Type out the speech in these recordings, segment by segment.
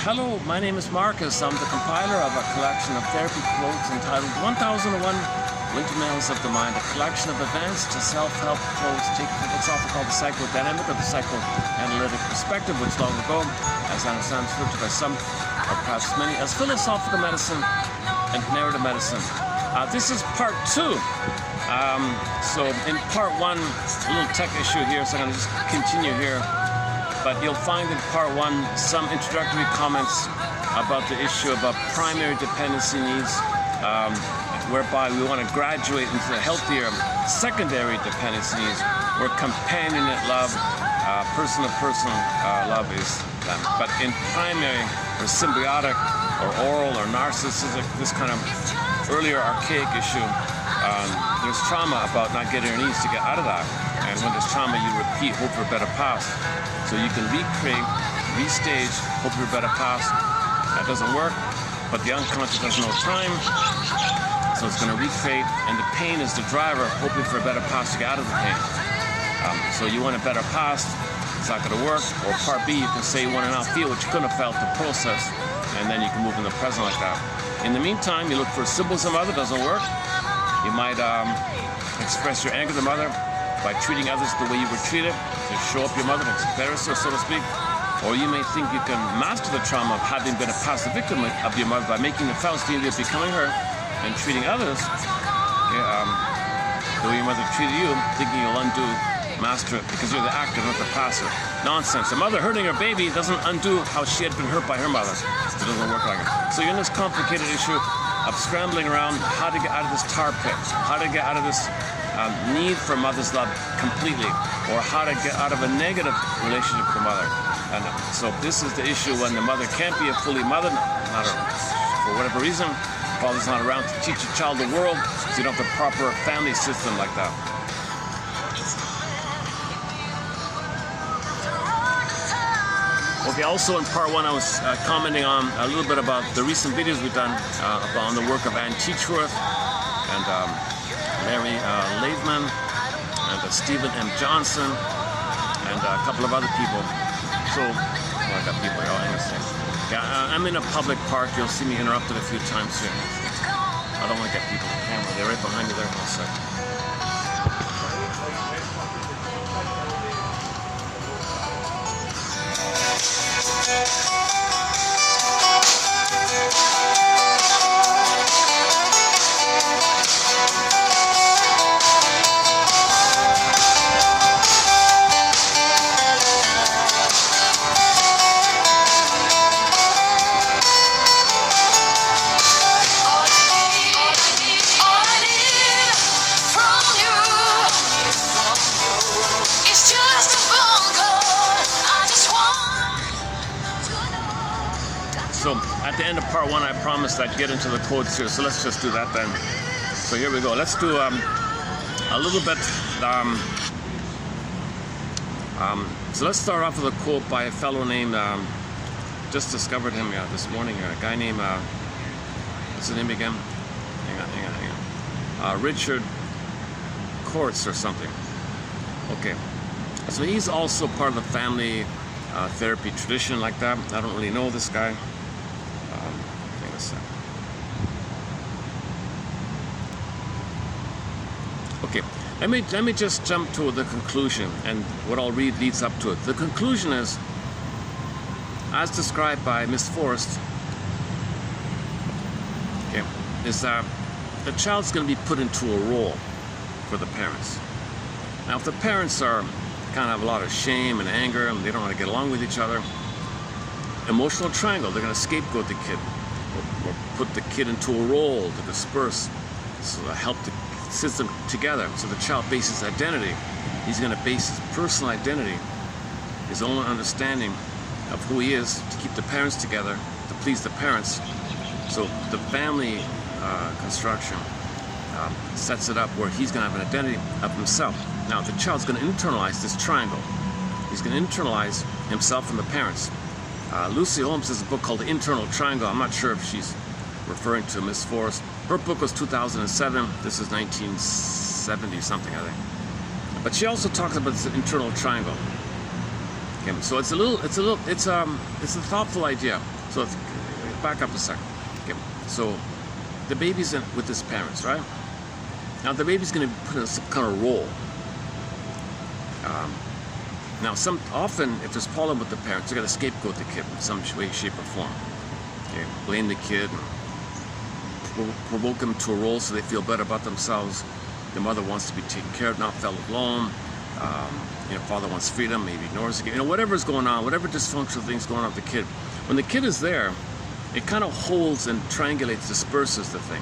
Hello, my name is Marcus. I'm the compiler of a collection of therapy quotes entitled 1001 Windmills of the Mind, a collection of advanced self-help quotes taken from what's often called the psychodynamic or the psychoanalytic perspective, which long ago, as I understand, referred to by some, or perhaps many, as philosophical medicine and narrative medicine. This is part 2. So in part 1, a little tech issue here, so I'm going to just continue here. But you'll find in part 1 some introductory comments about the issue about primary dependency needs, whereby we want to graduate into the healthier secondary dependency needs, where companionate love, person-to-person love is done. But in primary or symbiotic or oral or narcissistic, this kind of earlier archaic issue, there's trauma about not getting your needs to get out of that. And when there's trauma, you repeat, hope for a better past. So you can recreate, restage, hope for a better past. That doesn't work, but the unconscious has no time. So it's going to recreate, and the pain is the driver, hoping for a better past to get out of the pain. So you want a better past, it's not going to work. Or part B, you can say you want to now feel what you couldn't have felt, the process, and then you can move in the present like that. In the meantime, you look for symbols of mother, doesn't work. You might express your anger to the mother by treating others the way you were treated, to show up your mother, embarrass her, so to speak. Or you may think you can master the trauma of having been a past victim of your mother by making the Faustine of becoming her and treating others the way your mother treated you, thinking you'll undo, master it, because you're the actor, not the passer. Nonsense. A mother hurting her baby doesn't undo how she had been hurt by her mother. It doesn't work like it. So you're in this complicated issue of scrambling around how to get out of this tar pit, how to get out of this need for mother's love completely, or how to get out of a negative relationship with the mother. And so this is the issue when the mother can't be a fully mother, for whatever reason. Father's not around to teach a child the world, so you don't have the proper family system like that. Okay, also in part 1 I was commenting on a little bit about the recent videos we've done on the work of Ann Teachworth and Larry Laveman and Stephen M. Johnson and a couple of other people. So, I got people here, hang on a second. Yeah, I'm in a public park. You'll see me interrupted a few times here. I don't want to get people on camera. They're right behind me there for a second. So at the end of part 1, I promised I'd get into the quotes here, so let's just do that then. So here we go. Let's do a little bit. So let's start off with a quote by a fellow named, just discovered him this morning, a guy named, what's his name again? Hang on. Richard Courts or something. Okay. So he's also part of the family therapy tradition like that. I don't really know this guy. Hang on a second. Okay, let me just jump to the conclusion, and what I'll read leads up to it. The conclusion is, as described by Miss Forrest, okay, is that the child's going to be put into a role for the parents. Now, if the parents are kind of have a lot of shame and anger and they don't know how to get along with each other, emotional triangle, they're going to scapegoat the kid or put the kid into a role to disperse, so to help the system together. So the child bases identity. He's going to base his personal identity, his own understanding of who he is, to keep the parents together, to please the parents. So the family construction sets it up where he's going to have an identity of himself. Now the child's going to internalize this triangle. He's going to internalize himself and the parents. Lucy Holmes has a book called The Internal Triangle. I'm not sure if she's referring to Miss Forrest. Her book was 2007. This is 1970 something, I think. But she also talks about this internal triangle. Okay, so it's a thoughtful idea. So let's back up a second. Okay. So the baby's with his parents, right? Now the baby's going to put in some kind of role. Now, often, if there's problem with the parents, they're going to scapegoat the kid in some way, shape, or form. Okay? Blame the kid, and provoke them to a role so they feel better about themselves. The mother wants to be taken care of, not felt alone. Father wants freedom, maybe ignores the kid. Whatever's going on, whatever dysfunctional thing's going on with the kid. When the kid is there, it kind of holds and triangulates, disperses the thing.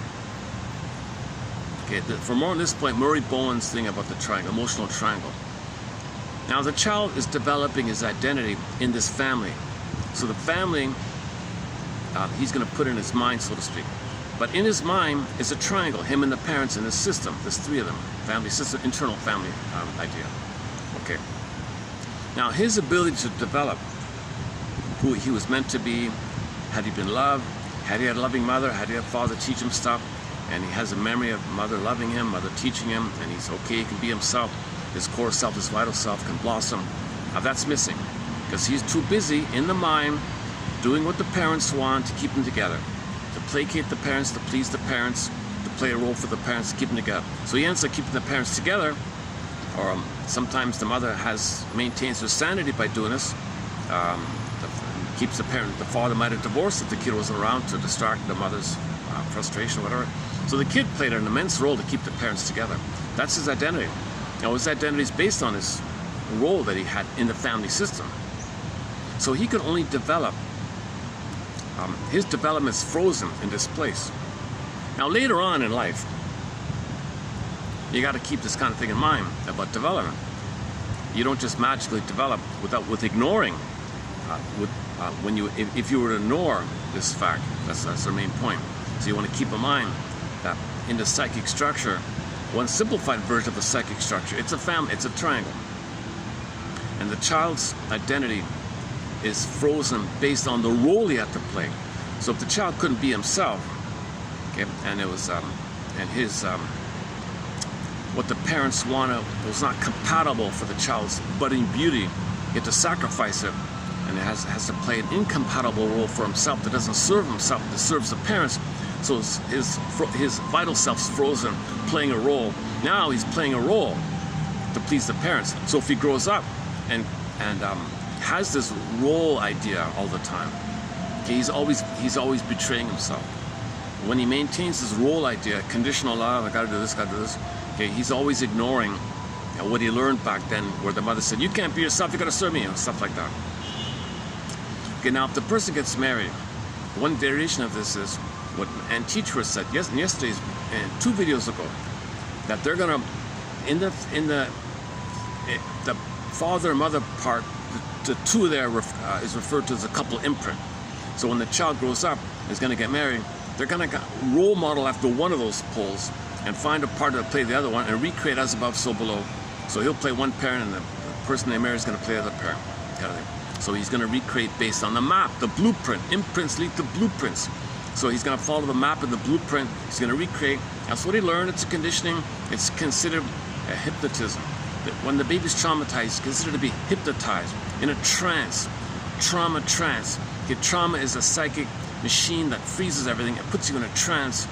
Okay, for more on this point, Murray Bowen's thing about the triangle, emotional triangle. Now the child is developing his identity in this family. So the family, he's going to put in his mind, so to speak. But in his mind is a triangle, him and the parents in this system. There's three of them, family system, internal family idea. Okay. Now his ability to develop who he was meant to be, had he been loved, had he had a loving mother, had he had a father teach him stuff, and he has a memory of mother loving him, mother teaching him, and he's okay, he can be himself. His core self, his vital self can blossom. Now that's missing because he's too busy in the mind doing what the parents want to keep them together, to placate the parents, to please the parents, to play a role for the parents, to keep them together. So he ends up keeping the parents together, or sometimes the mother maintains her sanity by doing this. Keeps the father might have divorced if the kid wasn't around to distract the mother's frustration, whatever. So the kid played an immense role to keep the parents together. That's his identity. Now his identity is based on his role that he had in the family system. So he could only develop, his development is frozen in this place. Now later on in life, you got to keep this kind of thing in mind about development. You don't just magically develop with ignoring, if you were to ignore this fact, that's the main point. So you want to keep in mind that in the psychic structure, one simplified version of the psychic structure, it's a family, it's a triangle. And the child's identity is frozen based on the role he had to play. So if the child couldn't be himself, okay, and it was, what the parents wanted was not compatible for the child's budding beauty, he had to sacrifice it, and it has to play an incompatible role for himself that doesn't serve himself, that serves the parents. So his vital self's frozen, playing a role. Now he's playing a role to please the parents. So if he grows up and has this role idea all the time, okay, he's always betraying himself. When he maintains his role idea, conditional love, I gotta do this, okay, he's always ignoring what he learned back then, where the mother said, you can't be yourself, you gotta serve me, stuff like that. Okay, now if the person gets married, one variation of this is what Ann Teacher said yesterday and 2 videos ago, that they're gonna the father and mother part, the two there is referred to as a couple imprint. So when the child grows up and is gonna get married, they're gonna role model after one of those poles and find a partner to play the other one and recreate as above, so below. So he'll play one parent and the person they marry is gonna play the other parent, kind of thing. So he's gonna recreate based on the map, the blueprint. Imprints lead to blueprints. So he's going to follow the map and the blueprint. He's going to recreate. That's what he learned. It's a conditioning. It's considered a hypnotism. When the baby's traumatized, it's considered to be hypnotized in a trance, trauma trance. Okay, trauma is a psychic machine that freezes everything. It puts you in a trance.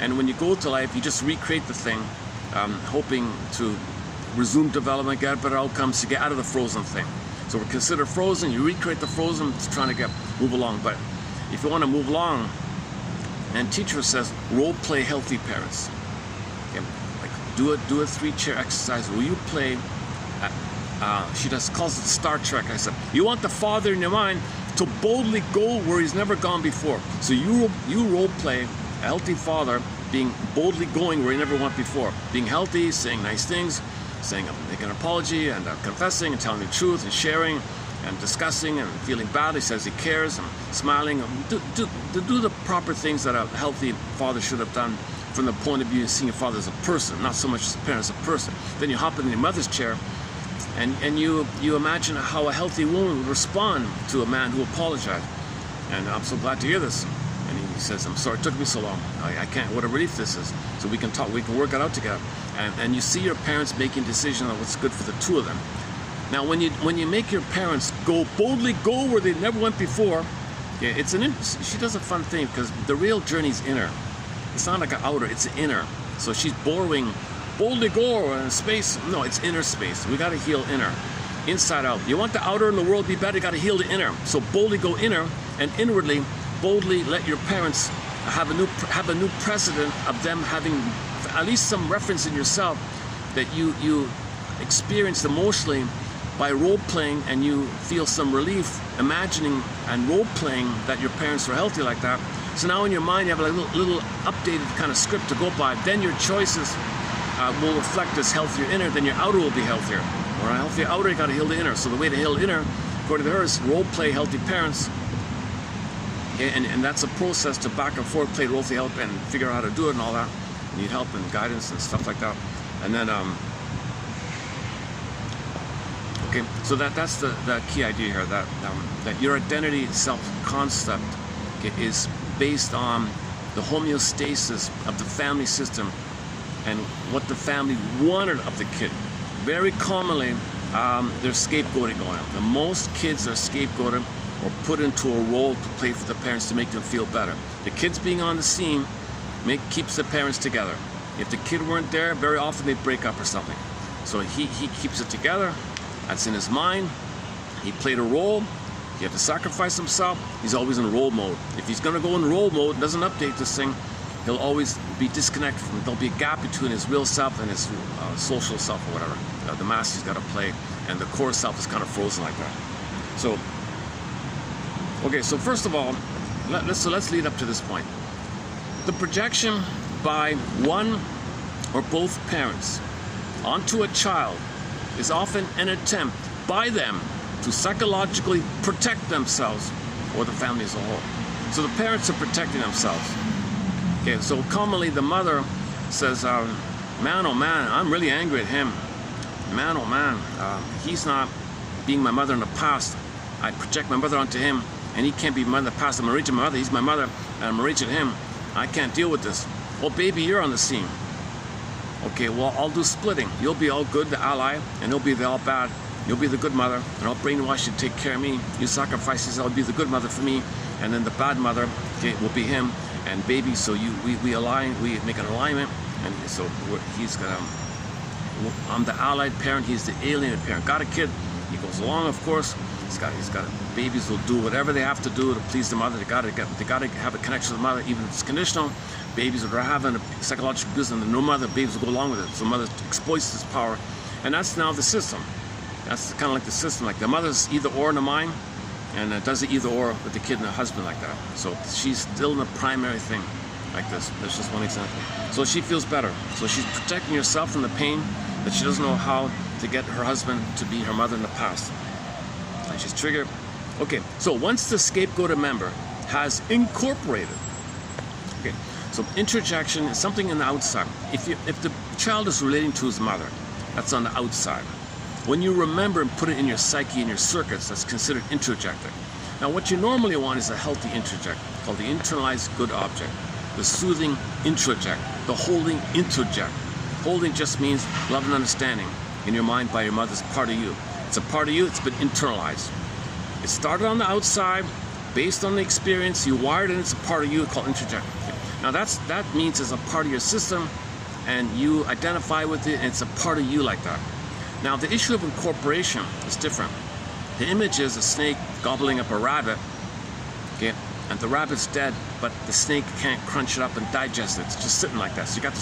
And when you go to life, you just recreate the thing, hoping to resume development, get better outcomes, to get out of the frozen thing. So we're considered frozen. You recreate the frozen. It's trying to move along. But if you want to move along, and teacher says, role play healthy parents. Okay, like do a 3-chair exercise. Will you play? She just calls it Star Trek. I said, you want the father in your mind to boldly go where he's never gone before. So you role play a healthy father being boldly going where he never went before, being healthy, saying nice things, making an apology and confessing and telling the truth and sharing and discussing and feeling bad. He says he cares and smiling. Do the proper things that a healthy father should have done from the point of view of seeing a father as a person, not so much as a parent as a person. Then you hop in your mother's chair and you imagine how a healthy woman would respond to a man who apologized. And I'm so glad to hear this. And he says, I'm sorry it took me so long. I can't, what a relief this is. So we can talk, we can work it out together. And you see your parents making decisions on what's good for the two of them. Now, when you make your parents boldly go where they never went before, Yeah, she does a fun thing because the real journey's inner. It's not like an outer, it's inner. So she's borrowing boldly go in space. No, it's inner space. We got to heal inner, inside out. You want the outer in the world to be better, you got to heal the inner. So boldly go inner, and inwardly, boldly let your parents have a new precedent of them having at least some reference in yourself that you experienced emotionally by role-playing, and you feel some relief imagining and role-playing that your parents were healthy like that. So now in your mind you have a little updated kind of script to go by. Then your choices will reflect this healthier inner, then your outer will be healthier. Or a healthier outer, you got to heal the inner. So the way to heal inner, according to her, is role-play healthy parents. Okay, and that's a process to back and forth, play role to help and figure out how to do it and all that. You need help and guidance and stuff like that. And then okay, so that's the key idea here, that your identity self-concept, okay, is based on the homeostasis of the family system and what the family wanted of the kid. Very commonly, there's scapegoating going on. And most kids are scapegoated or put into a role to play for the parents to make them feel better. The kids being on the scene keeps the parents together. If the kid weren't there, very often they'd break up or something. So he keeps it together. That's in his mind. He played a role. He had to sacrifice himself. He's always in role mode. If he's going to go in role mode and doesn't update this thing, he'll always be disconnected from it. There'll be a gap between his real self and his social self or whatever. The mask he's got to play, and the core self is kind of frozen like that. So, okay, so first of all, let's lead up to this point. The projection by one or both parents onto a child is often an attempt by them to psychologically protect themselves or the family as a whole. So the parents are protecting themselves. Okay, so commonly the mother says, man, oh man, I'm really angry at him. Man, oh man, he's not being my mother in the past. I project my mother onto him, and he can't be my mother in the past. I'm married to my mother, he's my mother, and I'm married to him. I can't deal with this. Oh, baby, you're on the scene. Okay, well, I'll do splitting. You'll be all good, the ally, and he'll be the all bad. You'll be the good mother, and I'll brainwash you to take care of me. You sacrifice yourself, I'll be the good mother for me, and then the bad mother, okay, will be him. And baby, so we align, we make an alignment, and so he's gonna, I'm the allied parent, he's the alienated parent. Got a kid, he goes along, of course. He's got babies will do whatever they have to do to please the mother. They gotta have a connection with the mother, even if it's conditional. Babies are having a psychological abuse and no mother, babies will go along with it. So mother exploits this power, and that's now the system. That's kind of like the system. Like the mother's either or in the mind, and does the either or with the kid and the husband like that. So she's still in the primary thing like this. That's just one example. So she feels better. So she's protecting herself from the pain that she doesn't know how to get her husband to be her mother in the past. And she's triggered. Okay, so once the scapegoated member has incorporated, okay, so introjection is something in the outside. If the child is relating to his mother, that's on the outside. When you remember and put it in your psyche, in your circuits, that's considered introjecting. Now what you normally want is a healthy introject, called the internalized good object, the soothing introject, the holding introject. Holding just means love and understanding in your mind by your mother's part of you. It's a part of you, it's been internalized. It started on the outside, based on the experience, you wired it, it's a part of you called introject. Now that means it's a part of your system, and you identify with it, and it's a part of you like that. Now the issue of incorporation is different. The image is a snake gobbling up a rabbit, okay, and the rabbit's dead, but the snake can't crunch it up and digest it. It's just sitting like that. So you got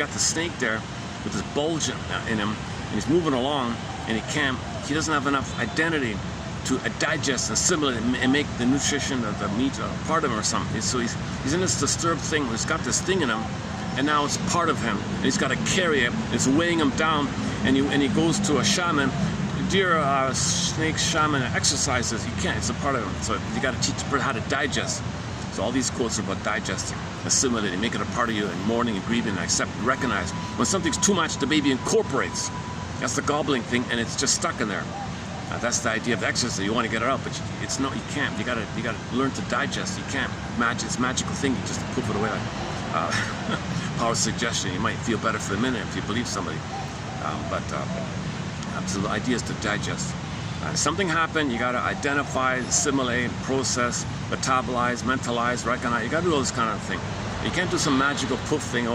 the snake there with this bulge in him, and he's moving along, and he doesn't have enough identity to digest and assimilate and make the nutrition of the meat part of him or something. So he's in this disturbed thing. He's got this thing in him, and now it's part of him, and he's got to carry it. It's weighing him down, and he goes to a shaman. Dear snake shaman exercises, you can't. It's a part of him. So you got to teach the bird how to digest. So all these quotes are about digesting, assimilating, make it a part of you, and mourning and grieving and accept, recognize. When something's too much, the baby incorporates. That's the gobbling thing, and it's just stuck in there. That's the idea of the exercise. You want to get it out, but it's not. You can't. You gotta learn to digest. You can't imagine it's a magical thing. You just poof it away like power of suggestion. You might feel better for a minute if you believe somebody, so the idea is to digest. Something happened, you got to identify, assimilate, process, metabolize, mentalize, recognize. You got to do all this kind of thing. You can't do some magical poof thing,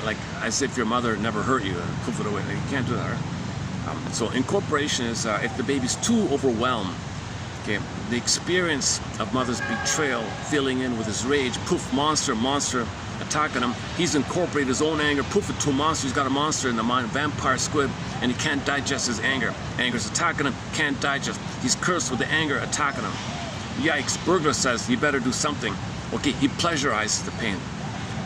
like as if your mother never hurt you and poof it away. You can't do that, right? So incorporation is if the baby's too overwhelmed, okay, the experience of mother's betrayal, filling in with his rage, poof, monster attacking him. He's incorporated his own anger, poof it to a monster. He's got a monster in the mind, vampire squid, and he can't digest his anger. Anger's attacking him, can't digest. He's cursed with the anger attacking him. Yikes, burglar says, you better do something. Okay, he pleasurizes the pain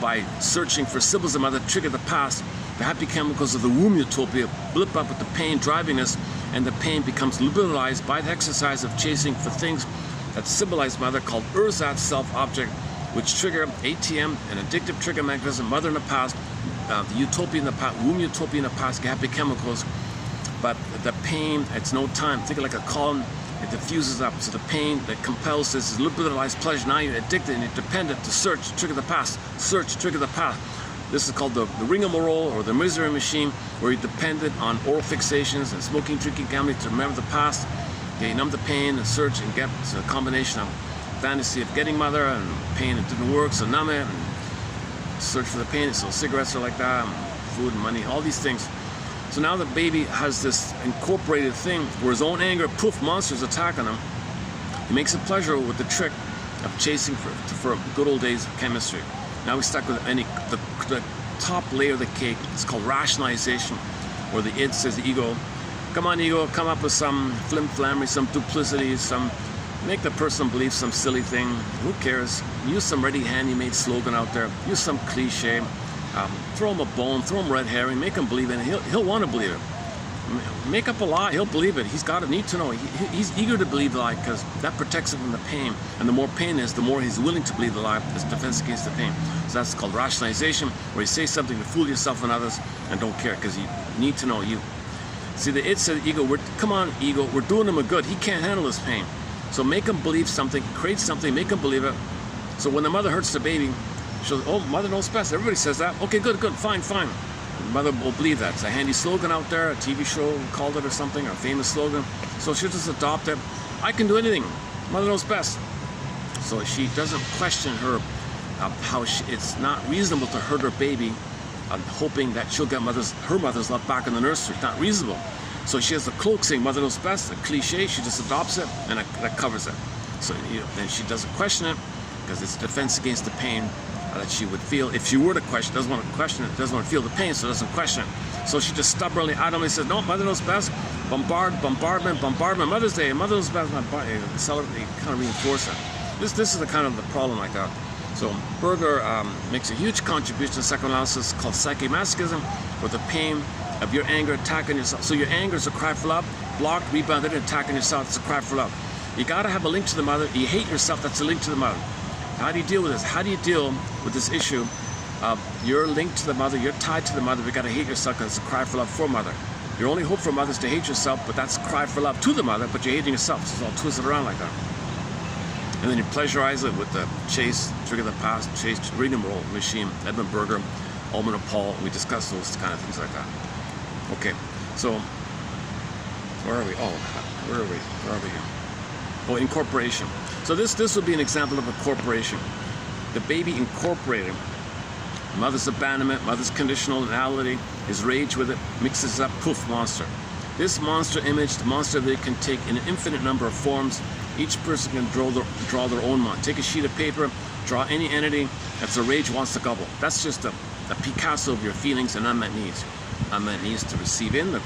by searching for symbols of mother trigger the past. The happy chemicals of the womb utopia blip up with the pain driving us, and the pain becomes liberalized by the exercise of chasing for things that symbolize mother, called ersatz self-object, which trigger ATM, an addictive trigger mechanism, mother in the past, the utopia in the past, womb utopia in the past, happy chemicals. But the pain, it's no time. Think of like a column, it diffuses up. So the pain that compels this is liberalized pleasure. Now you're addicted and you're dependent to search, trigger the past, search, trigger the past. This is called the ringamarole, or the misery machine, where you're dependent on oral fixations and smoking, drinking, gambling to remember the past. Okay, numb the pain and search and get. It's a combination of fantasy of getting mother and pain, it didn't work, so numb it and search for the pain. So cigarettes are like that, and food and money, all these things. So now the baby has this incorporated thing where his own anger, poof, monsters attacking him. He makes a pleasure with the trick of chasing for good old days of chemistry. Now we're stuck with the top layer of the cake. It's called rationalization, where the id says, the ego, come on ego, come up with some flim-flammery, some duplicity, make the person believe some silly thing. Who cares? Use some ready handy-made slogan out there. Use some cliche. Throw him a bone, throw him red herring, make him believe it. He'll want to believe it. Make up a lie, he'll believe it. He's got to need to know. He's eager to believe the lie because that protects him from the pain. And the more pain is, the more he's willing to believe the lie as defense against the pain. So that's called rationalization, where you say something to fool yourself and others and don't care because you need to know you. See, the id says, ego, come on, ego, we're doing him a good. He can't handle this pain. So make him believe something, create something, make him believe it. So when the mother hurts the baby, she'll, oh, mother knows best. Everybody says that. Okay, good, fine. Mother will believe that. It's a handy slogan out there, a TV show called it or something, or a famous slogan. So she'll just adopt it. I can do anything. Mother knows best. So she doesn't question her, it's not reasonable to hurt her baby, hoping that she'll get her mother's love back in the nursery. It's not reasonable. So she has a cloak saying mother knows best, a cliche. She just adopts it, and that covers it. So then she doesn't question it because it's defense against the pain that she would feel if she were to question. Doesn't want to question it, doesn't want to feel the pain, so doesn't question it. So she just stubbornly, adamantly says, no, mother knows best. Bombardment. Mother's Day, mother knows best. Celebrate, kind of reinforce it. This is the kind of the problem like that. So Berger makes a huge contribution to psychoanalysis called psychomasochism, with the pain of your anger attacking yourself. So your anger is a cry for love, blocked, rebounded, attacking yourself, it's a cry for love. You got to have a link to the mother. You hate yourself, that's a link to the mother. How do you deal with this? How do you deal with this issue of you're linked to the mother, you're tied to the mother, you got to hate yourself because it's a cry for love for mother. Your only hope for mother is to hate yourself, but that's a cry for love to the mother, but you're hating yourself. So it's all twisted around like that. And then you pleasurize it with the chase, trigger the past, chase, rigmarole machine, Edmund Berger, Ullman and Paul. We discussed those kind of things like that. Okay, so where are we? Oh, where are we? Oh, incorporation. So this would be an example of incorporation. The baby incorporated mother's abandonment, mother's conditionality, his rage with it, mixes up, poof, monster. This monster image, the monster that can take in an infinite number of forms. Each person can draw their own monster. Take a sheet of paper, draw any entity that's a rage wants to gobble. That's just a Picasso of your feelings and unmet needs. Unmet needs to receive in, the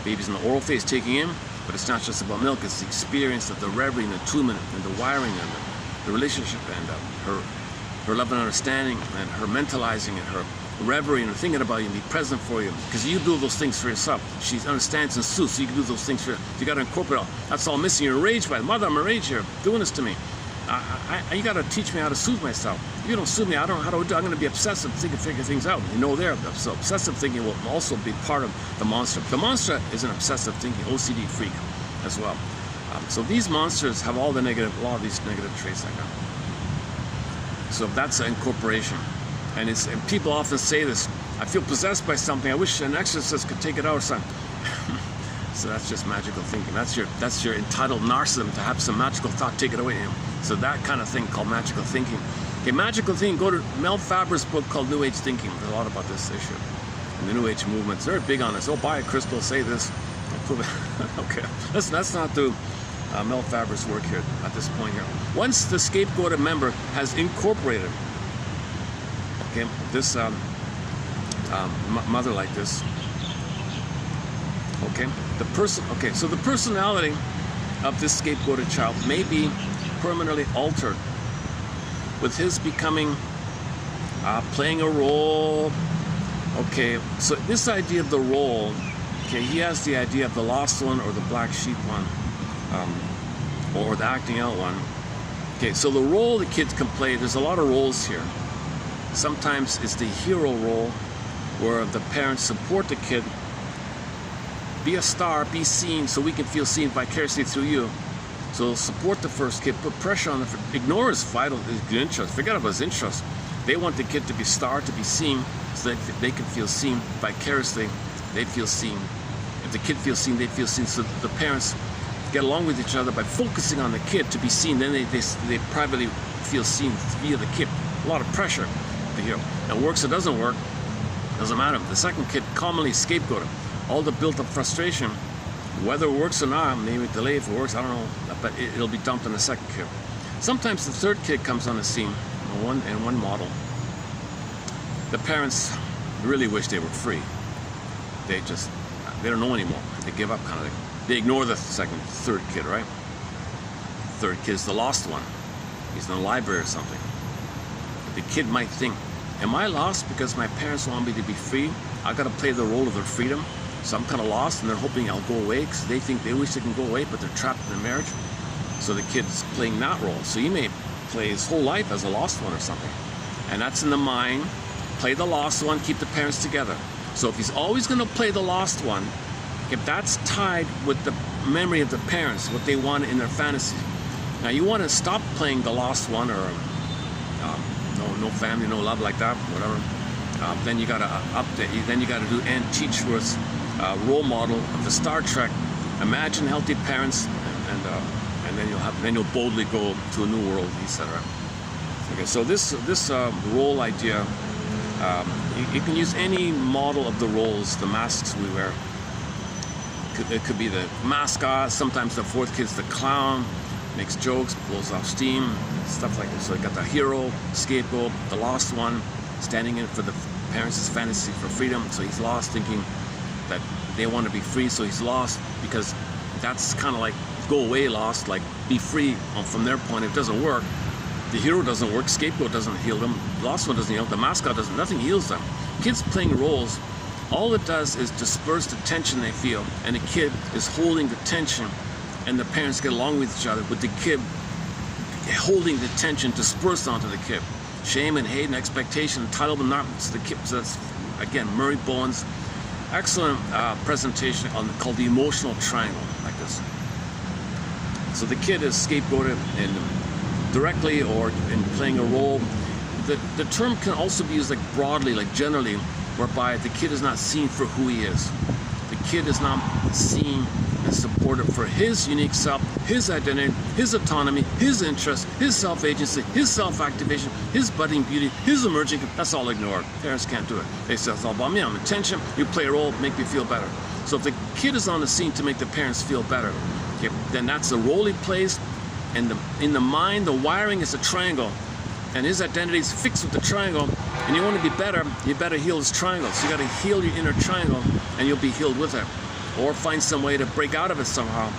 baby's in the oral phase taking in, but it's not just about milk, it's the experience of the reverie and the attunement and the wiring and the relationship and her love and understanding and her mentalizing and her reverie and thinking about you and be present for you. Because you do those things for yourself. She understands and sues, so you can do those things for you. You got to incorporate all. That's all missing. You're enraged by it. Mother, I'm enraged here. Doing this to me. You got to teach me how to soothe myself. If you don't soothe me, I don't know how to do it. I'm going to be obsessive, figure things out. You know there. So obsessive thinking will also be part of the monster. The monster is an obsessive thinking, OCD freak as well. So these monsters have all of these negative traits like that. So that's an incorporation. And people often say this, I feel possessed by something. I wish an exorcist could take it out or something. So that's just magical thinking. That's your entitled narcissism to have some magical thought taken away. So that kind of thing called magical thinking. Okay, magical thinking. Go to Mel Faber's book called New Age Thinking. There's a lot about this issue. And the New Age movements, they're big on this. Oh, buy a crystal, say this. Okay, let's not do Mel Faber's work here at this point here. Once the scapegoated member has incorporated, okay, this mother like this, okay, so the personality of this scapegoated child may be permanently altered, with his becoming playing a role. Okay, so this idea of the role, okay, he has the idea of the lost one or the black sheep one, or the acting out one. Okay, so the role the kids can play, there's a lot of roles here. Sometimes it's the hero role, where the parents support the kid. Be a star, be seen, so we can feel seen vicariously through you. So support the first kid, put pressure on the, ignore his vital, his interest, forget about his interest. They want the kid to be star, to be seen, so that they can feel seen vicariously. They feel seen. If the kid feels seen, they feel seen. So the parents get along with each other by focusing on the kid to be seen. Then they privately feel seen via the kid. A lot of pressure here. It works or doesn't work, doesn't matter. The second kid commonly scapegoated. All the built-up frustration, whether it works or not, maybe delay if it works, I don't know, but it'll be dumped on the second kid. Sometimes the third kid comes on the scene in one model. The parents really wish they were free. They don't know anymore. They give up kind of thing. They ignore the third kid, right? Third kid's the lost one. He's in the library or something. But the kid might think, am I lost because my parents want me to be free? I gotta play the role of their freedom. So I'm kind of lost, and they're hoping I'll go away because they wish they can go away, but they're trapped in their marriage. So the kid's playing that role. So he may play his whole life as a lost one or something. And that's in the mind. Play the lost one, keep the parents together. So if he's always going to play the lost one, if that's tied with the memory of the parents, what they want in their fantasy. Now you want to stop playing the lost one, or no family, no love, like that, whatever. Then you got to update. Then you got to do Ann Teachworth's role model of the Star Trek. Imagine healthy parents, and then you'll boldly go to a new world, etc. Okay, so this role idea, you can use any model of the roles, the masks we wear. It could be the mascot. Sometimes the fourth kid's the clown, makes jokes, blows off steam, stuff like this. So you got the hero, scapegoat, the lost one, standing in for the parents' fantasy for freedom. So he's lost, thinking that they want to be free, so he's lost because that's kind of like go away lost, like be free from their point. If it doesn't work, the hero doesn't work, scapegoat doesn't heal them, the lost one doesn't heal them, the mascot doesn't, nothing heals them. Kids playing roles, all it does is disperse the tension they feel, and the kid is holding the tension, and the parents get along with each other, with the kid holding the tension dispersed onto the kid. Shame and hate and expectation, entitlement, not to the kid. So that's, again, Murray Bowen's excellent presentation called the emotional triangle, like this. So the kid is scapegoated directly or in playing a role. The term can also be used like broadly, like generally, whereby the kid is not seen for who he is. The kid is not seen and supported for his unique self, his identity, his autonomy, his interest, his self-agency, his self-activation, his budding beauty, his emerging. That's all ignored. Parents can't do it. They say, it's all about me, I'm attention, you play a role, make me feel better. So if the kid is on the scene to make the parents feel better, okay, then that's the role he plays. And in the mind, the wiring is a triangle, and his identity is fixed with the triangle. And you want to be better, you better heal this triangle. So you got to heal your inner triangle, and you'll be healed with it. Or find some way to break out of it somehow,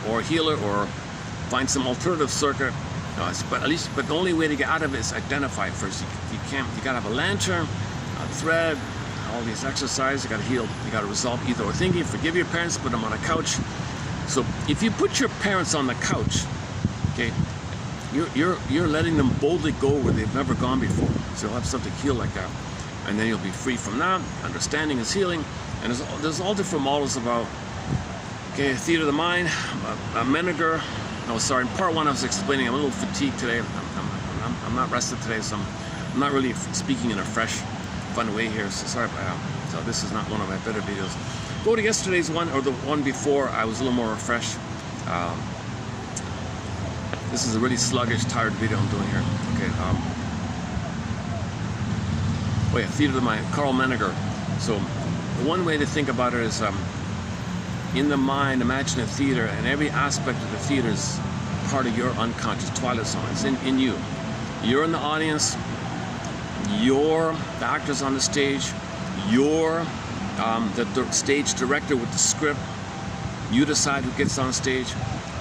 or heal it, or find some alternative circuit. But the only way to get out of it is identify first. You got to have a lantern, a thread, all these exercises. You got to heal. You got to resolve either or thinking. Forgive your parents, put them on a couch. So if you put your parents on the couch, okay, you're letting them boldly go where they've never gone before. So you'll have something heal like that, and then you'll be free from that. Understanding is healing, and there's all different models about. Okay, theater of the mind, Menninger. No, sorry. In part one, I was explaining. I'm a little fatigued today. I'm not rested today, so I'm not really speaking in a fresh find a way here. So sorry about that. So this is not one of my better videos. Go to yesterday's one or the one before. I was a little more refreshed. This is a really sluggish, tired video I'm doing here. Okay. Oh yeah, Theater of the Mind, Carl Menninger. So one way to think about it is in the mind, imagine a theater, and every aspect of the theater is part of your unconscious Twilight Zone. It's in you. You're in the audience. You're the actors on the stage. You're the stage director with the script. You decide who gets on stage.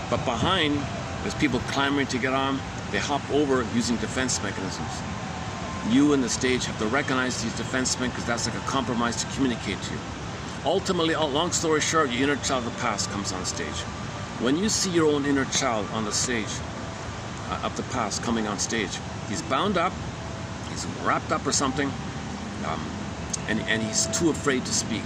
But behind, there's people clamoring to get on. They hop over using defense mechanisms. You and the stage have to recognize these defense mechanisms because that's like a compromise to communicate to you. Ultimately, long story short, your inner child of the past comes on stage. When you see your own inner child on the stage of the past coming on stage, he's bound up, he's wrapped up or something, and he's too afraid to speak.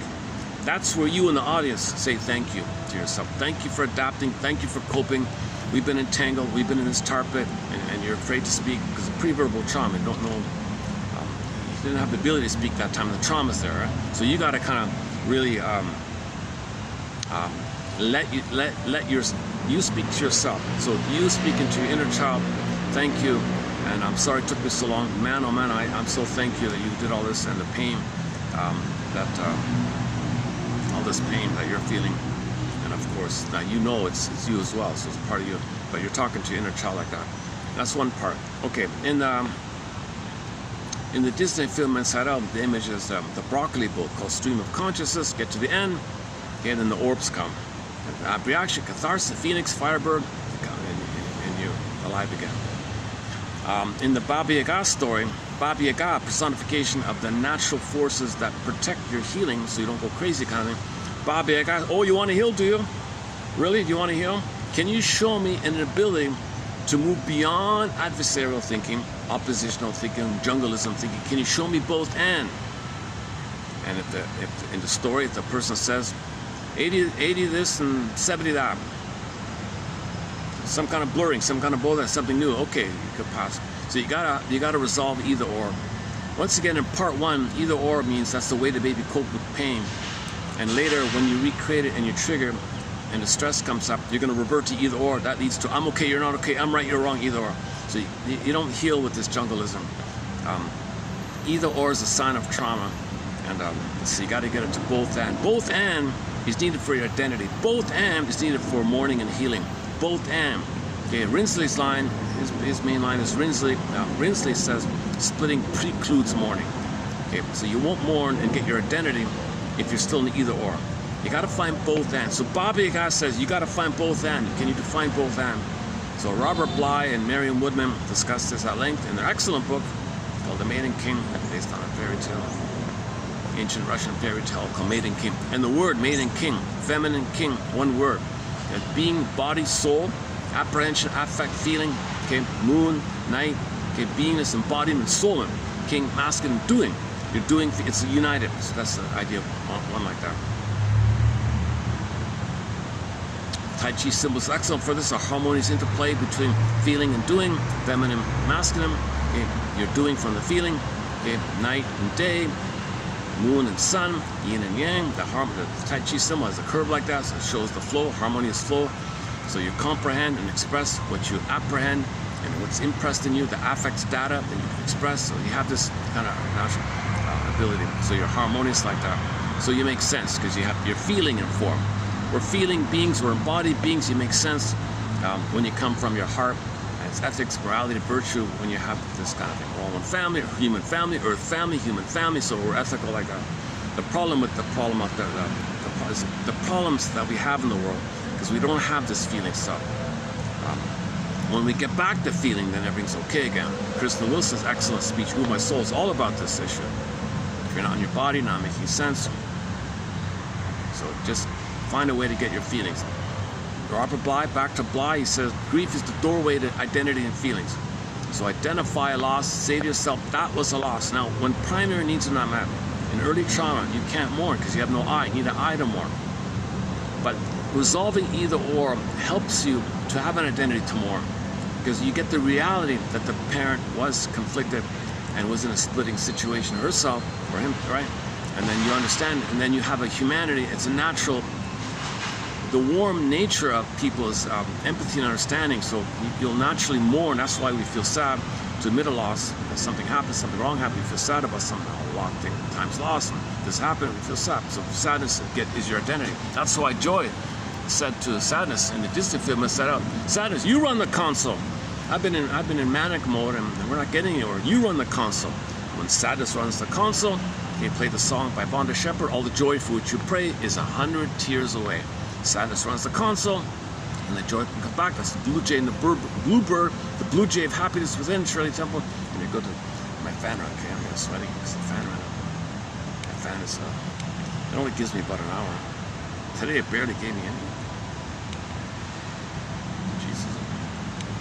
That's where you in the audience say thank you to yourself. Thank you for adapting. Thank you for coping. We've been entangled. We've been in this tar pit, and you're afraid to speak because of pre-verbal trauma. You don't know. You didn't have the ability to speak that time. The trauma's there, right? So you got to kind of really let you speak to yourself. So you speak into your inner child. Thank you, and I'm sorry it took me so long. Man, oh man, I'm so thank you that you did all this and the pain all this pain that you're feeling, and of course now you know it's you as well, so it's part of you, but you're talking to your inner child like that. That's one part. Okay, in the Disney film Inside Out, the image is the broccoli boat called Stream of Consciousness. Get to the end, and then the orbs come. And reaction, catharsis, Phoenix, Firebird, and you alive again. In the Baba Yaga story, Baba Yaga, personification of the natural forces that protect your healing so you don't go crazy kind of thing. Baba Yaga, oh, you want to heal, do you? Really? Do you want to heal? Can you show me an ability to move beyond adversarial thinking, oppositional thinking, jungleism thinking? Can you show me both and? And if in the story, if the person says 80 this and 70 that, some kind of blurring, some kind of both, something new, okay, you could pass. So you gotta resolve either or. Once again, in part one, either or means that's the way the baby coped with pain. And later, when you recreate it and you trigger, and the stress comes up, you're going to revert to either or. That leads to I'm okay, you're not okay, I'm right, you're wrong, either or. So you don't heal with this jungleism. Either or is a sign of trauma, and so you got to get it to both and. Both and is needed for your identity. Both and is needed for mourning and healing. Both and. Okay, Rinsley's line, his main line is Rinsley. Rinsley says splitting precludes mourning. Okay, so you won't mourn and get your identity if you're still in either or. You got to find both and. So Baba Yaga says you got to find both and. Can you define both and? So Robert Bly and Marion Woodman discussed this at length in their excellent book called The Maiden King, based on a fairy tale, ancient Russian fairy tale called Maiden King. And the word Maiden King, feminine king, one word. Being, body, soul, apprehension, affect, feeling. Okay, moon, night. Okay, beingness, embodiment, soul. King, masculine, doing. You're doing. It's united. So that's the idea of one like that. Tai Chi symbols excellent for this. A harmonious interplay between feeling and doing, feminine, masculine. Okay, you're doing from the feeling. Okay, night and day, moon and sun, yin and yang. The Tai Chi symbol has a curve like that, so it shows the flow, harmonious flow. So you comprehend and express what you apprehend and what's impressed in you, the affects data that you can express. So you have this kind of natural ability. So you're harmonious like that. So you make sense because you're feeling in form. We're feeling beings, we're embodied beings. You make sense when you come from your heart. And it's ethics, morality, virtue, when you have this kind of thing. We're all one family, human family, earth family, human family, so we're ethical like that. The problem with the problem of the problems that we have in the world, because we don't have this feeling stuff. When we get back to feeling, then everything's okay again. Kristen Wilson's excellent speech, Move My Soul, is all about this issue. If you're not in your body, not making sense. So just find a way to get your feelings. Robert Bly, back to Bly, he says, grief is the doorway to identity and feelings. So identify a loss, say to yourself, that was a loss. Now, when primary needs are not met, in early trauma, you can't mourn because you have no eye. You need an eye to mourn. But resolving either or helps you to have an identity to mourn, because you get the reality that the parent was conflicted and was in a splitting situation herself or him, right? And then you understand, and then you have a humanity. It's a natural, the warm nature of people is empathy and understanding. So you'll naturally mourn. That's why we feel sad to admit a loss. If something happens, something wrong happens, you feel sad about something. A lot of times lost. This happened, we feel sad. So sadness is your identity. That's why Joy said to Sadness in the Disney film, said out, Sadness, you run the console. I've been in manic mode and we're not getting anywhere. You run the console. When Sadness runs the console, they play the song by Vonda Shepherd, All the Joy for Which You Pray is 100 tears away. Sadness runs the console, and the joy can come back. That's the blue jay and the bluebird, the blue jay of happiness within Shirley Temple. And you go to my fan, okay, I'm getting sweaty because the fan right now. My fan is, it only gives me about an hour. Today it barely gave me any. Jesus.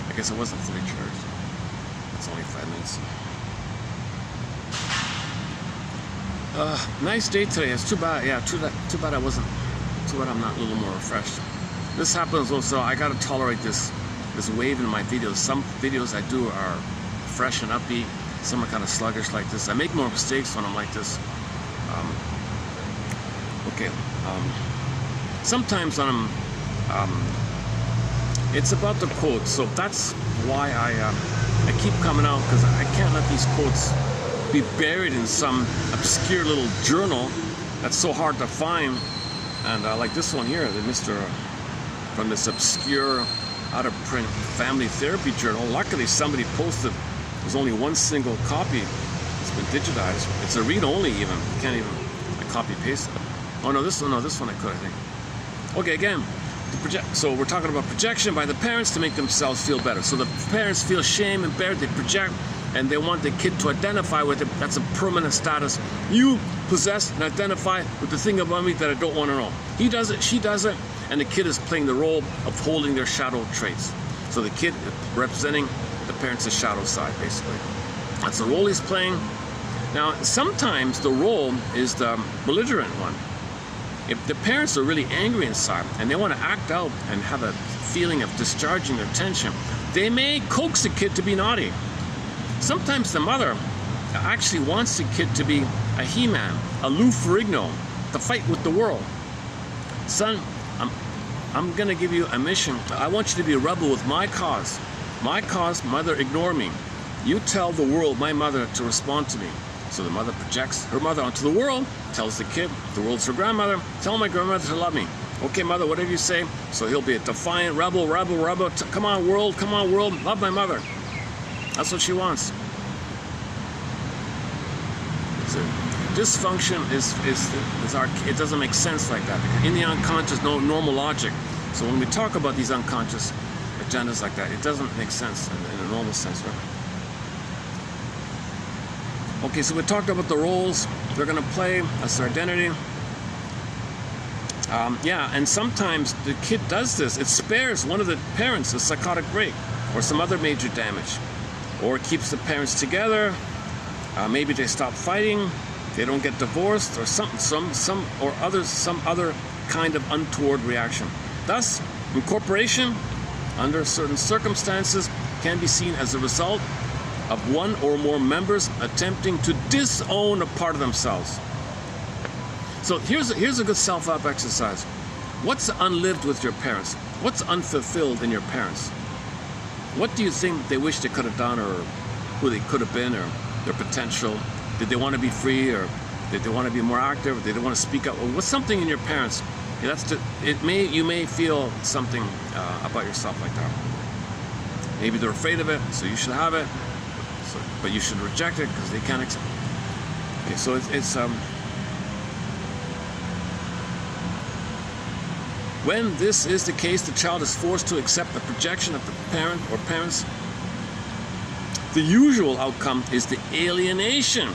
I guess it wasn't fully charged. It's only 5 minutes. Nice day today. It's too bad. Yeah, too bad I wasn't. Too bad I'm not a little more refreshed. This happens also. I gotta tolerate this wave in my videos. Some videos I do are fresh and upbeat. Some are kind of sluggish like this. I make more mistakes when I'm like this. Sometimes when I'm. It's about the quotes. So that's why I keep coming out, because I can't let these quotes be buried in some obscure little journal that's so hard to find. And like this one here, the Mr. from this obscure out-of-print family therapy journal. Luckily somebody posted, there's only one single copy. It's been digitized. It's a read-only even. You can't even copy-paste it. Oh no, this one I could, I think. Okay, again, so we're talking about projection by the parents to make themselves feel better. So the parents feel shame and embarrassed, they project, and they want the kid to identify with it. That's a permanent status. You possess and identify with the thing about me that I don't want to know. He does it, she does it, and the kid is playing the role of holding their shadow traits. So the kid representing the parents' shadow side, basically. That's the role he's playing. Now, sometimes the role is the belligerent one. If the parents are really angry inside and they want to act out and have a feeling of discharging their tension, they may coax the kid to be naughty. Sometimes the mother actually wants the kid to be a He-Man, a Lou Ferrigno, to fight with the world. Son, I'm gonna give you a mission. I want you to be a rebel with my cause. My cause, mother, ignore me. You tell the world, my mother, to respond to me. So the mother projects her mother onto the world, tells the kid, the world's her grandmother, tell my grandmother to love me. Okay, mother, whatever you say. So he'll be a defiant rebel. Come on, world, love my mother. That's what she wants. So dysfunction is it doesn't make sense like that. In the unconscious, no normal logic. So when we talk about these unconscious agendas like that, it doesn't make sense in a normal sense, right? Okay, so we talked about the roles they're going to play as their identity. Yeah, and sometimes the kid does this. It spares one of the parents a psychotic break or some other major damage, or it keeps the parents together. Maybe they stop fighting, they don't get divorced, or some other kind of untoward reaction. Thus, incorporation under certain circumstances can be seen as a result of one or more members attempting to disown a part of themselves. So here's a good self-help exercise. What's unlived with your parents? What's unfulfilled in your parents? What do you think they wish they could have done, or who they could have been, or their potential? Did they want to be free, or did they want to be more active, or did they want to speak up? Or what's something in your parents? Yeah, you may feel something about yourself like that. Maybe they're afraid of it, so you should have it. But you should reject it because they can't accept it. Okay, so it's when this is the case, the child is forced to accept the projection of the parent or parents. The usual outcome is the alienation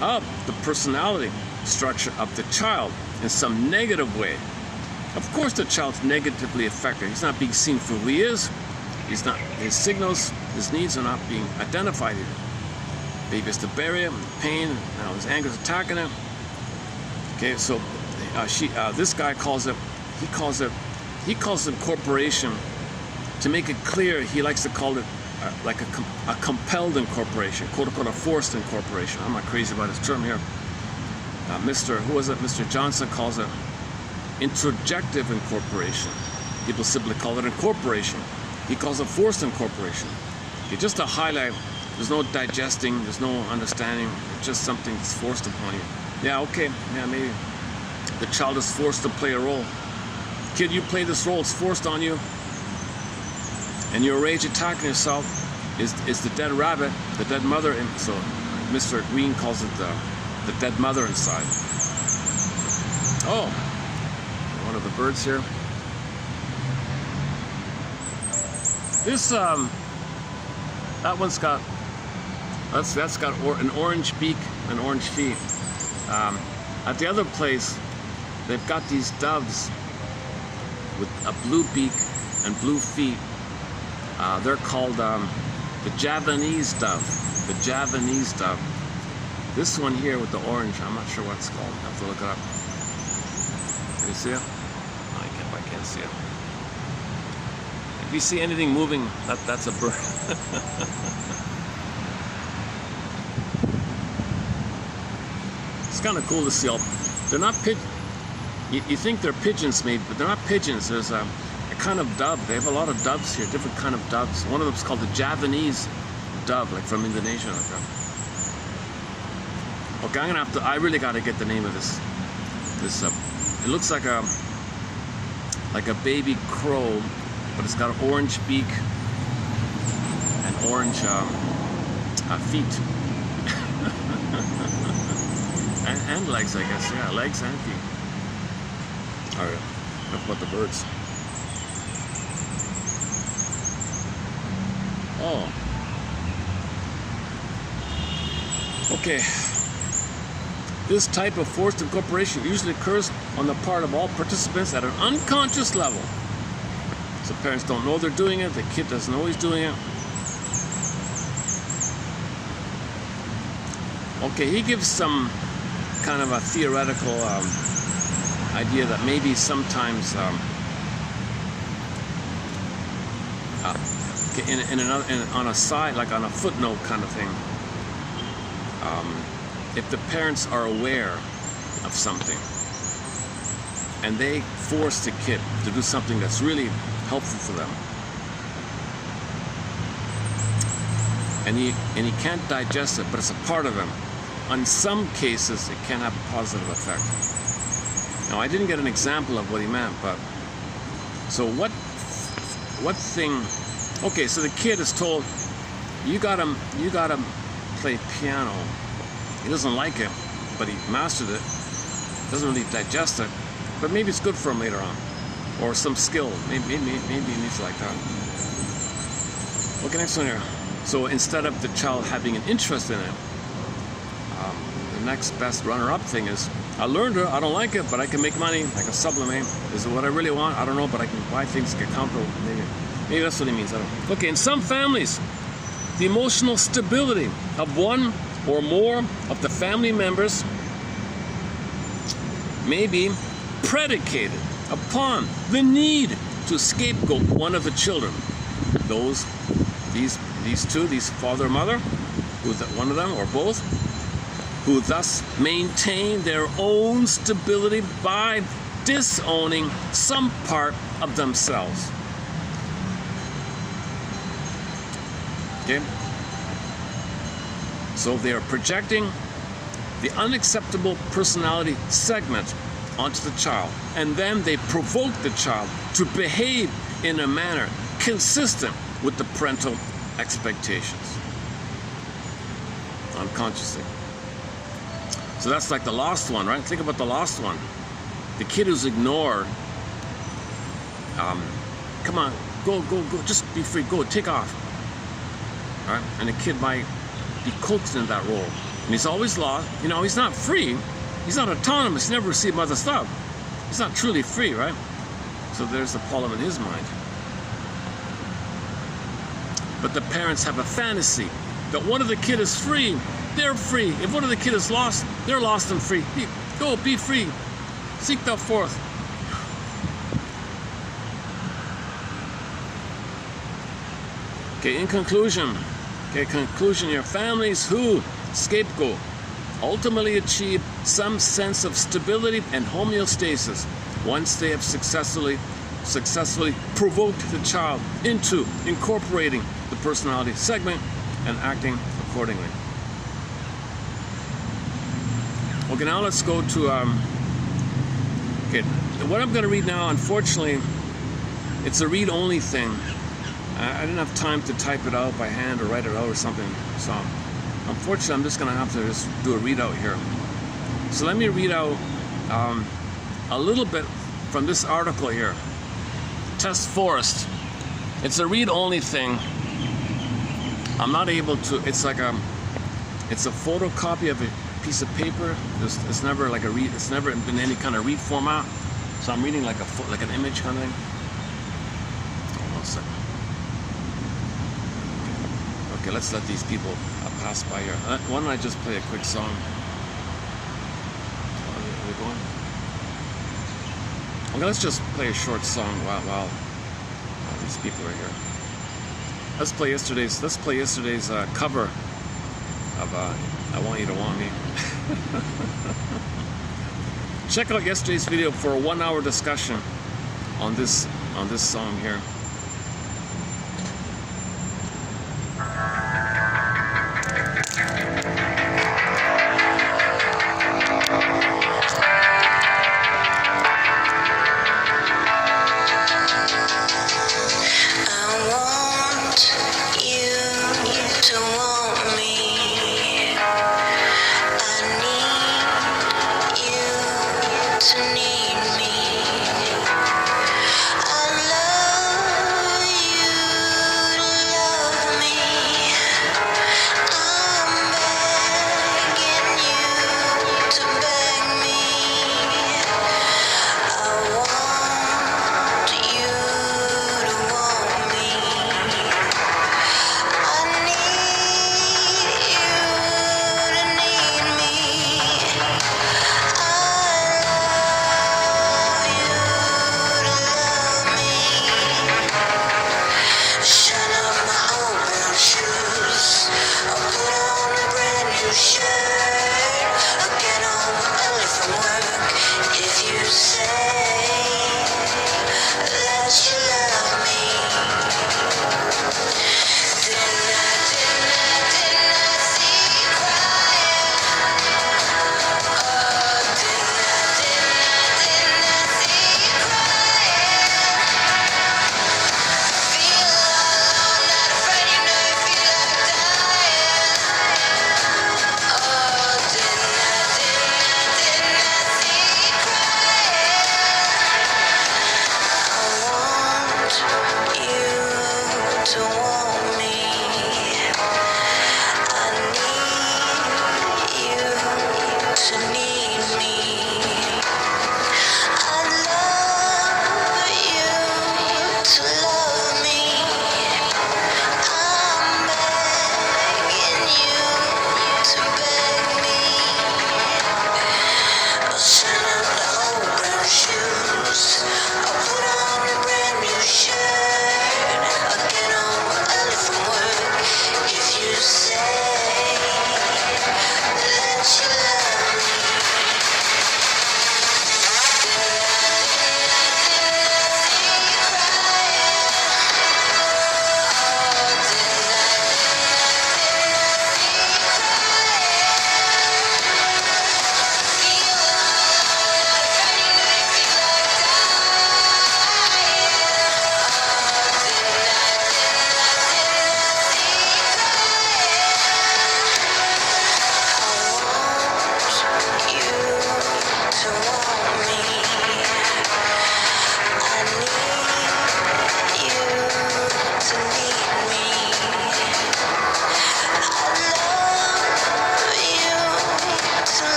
of the personality structure of the child in some negative way. Of course, the child's negatively affected. He's not being seen for who he is. His signals, his needs are not being identified here. Baby has to bury him, pain, now his anger is attacking him. Okay, so this guy calls it incorporation. To make it clear, he likes to call it like a compelled incorporation, quote unquote, a forced incorporation. I'm not crazy about this term here. Mr. Johnson calls it introjective incorporation. People simply call it incorporation. He calls it forced incorporation. Okay, just to highlight, there's no digesting, there's no understanding, it's just something that's forced upon you. Yeah, okay, yeah, maybe the child is forced to play a role. Kid, you play this role, it's forced on you. And your rage attacking yourself is the dead rabbit, the dead mother. So Mr. Green calls it the dead mother inside. Oh, one of the birds here. This that one's got that's got an orange beak and orange feet. At the other place, they've got these doves with a blue beak and blue feet. They're called the Javanese dove. The Javanese dove. This one here with the orange, I'm not sure what it's called. I have to look it up. Can you see it? No, I can't see it. If you see anything moving, that's a bird. It's kind of cool to see all. They're not you think they're pigeons maybe, but they're not pigeons. There's a kind of dove. They have a lot of doves here, different kind of doves. One of them is called the Javanese dove, like from Indonesia. Okay, I really got to get the name of this. It looks like a baby crow, but it's got an orange beak and orange feet. and legs, I guess. Yeah, legs and feet. All right, enough about the birds. Oh. Okay. This type of forced incorporation usually occurs on the part of all participants at an unconscious level. So parents don't know they're doing it, the kid doesn't know he's doing it. Okay, he gives some kind of a theoretical idea that maybe sometimes on a side, like on a footnote kind of thing, if the parents are aware of something and they force the kid to do something that's really helpful for them, and he can't digest it, but it's a part of him, in some cases it can have a positive effect. Now, I didn't get an example of what he meant, but so what thing? Okay, so the kid is told, you gotta play piano. He doesn't like it, but he mastered it. Doesn't really digest it, but maybe it's good for him later on, or some skill. Maybe he needs it like that. Okay, next one here. So instead of the child having an interest in it, the next best runner-up thing is, I learned it, I don't like it, but I can make money, I can sublimate. Is it what I really want? I don't know, but I can buy things, get comfortable. Maybe that's what he means. I don't know. Okay, in some families, the emotional stability of one or more of the family members may be predicated upon the need to scapegoat one of the children. These father and mother, one of them or both, who thus maintain their own stability by disowning some part of themselves. Okay? So they are projecting the unacceptable personality segment onto the child, and then they provoke the child to behave in a manner consistent with the parental expectations, unconsciously. So that's like the lost one, right? Think about the lost one. The kid who's ignored. Come on, go, just be free, go, take off. All right? And the kid might be coaxed into that role. And he's always lost. You know, he's not free. He's not autonomous. He never received mother stuff. He's not truly free, right? So there's the problem in his mind. But the parents have a fantasy that one of the kid is free. They're free. If one of the kid is lost, they're lost and free. Go, be free. Seek thou forth. Okay, in conclusion, your families who scapegoat ultimately achieve some sense of stability and homeostasis once they have successfully provoked the child into incorporating the personality segment and acting accordingly. Okay, now let's go to okay, what I'm going to read now, unfortunately, it's a read-only thing. I didn't have time to type it out by hand or write it out or something, so unfortunately I'm just going to have to just do a readout here. So let me read out a little bit from this article here. Test Forest. It's a read-only thing. I'm not able to, it's a photocopy of a piece of paper. It's never like it's never been any kind of read format. So I'm reading like an image kind of thing. Hold on a second. Okay, let's let these people pass by here. Why don't I just play a quick song? Are we going? Okay, let's just play a short song while these people are here. Let's play yesterday's cover of I Want You to Want Me. Check out yesterday's video for a 1-hour discussion on this song here.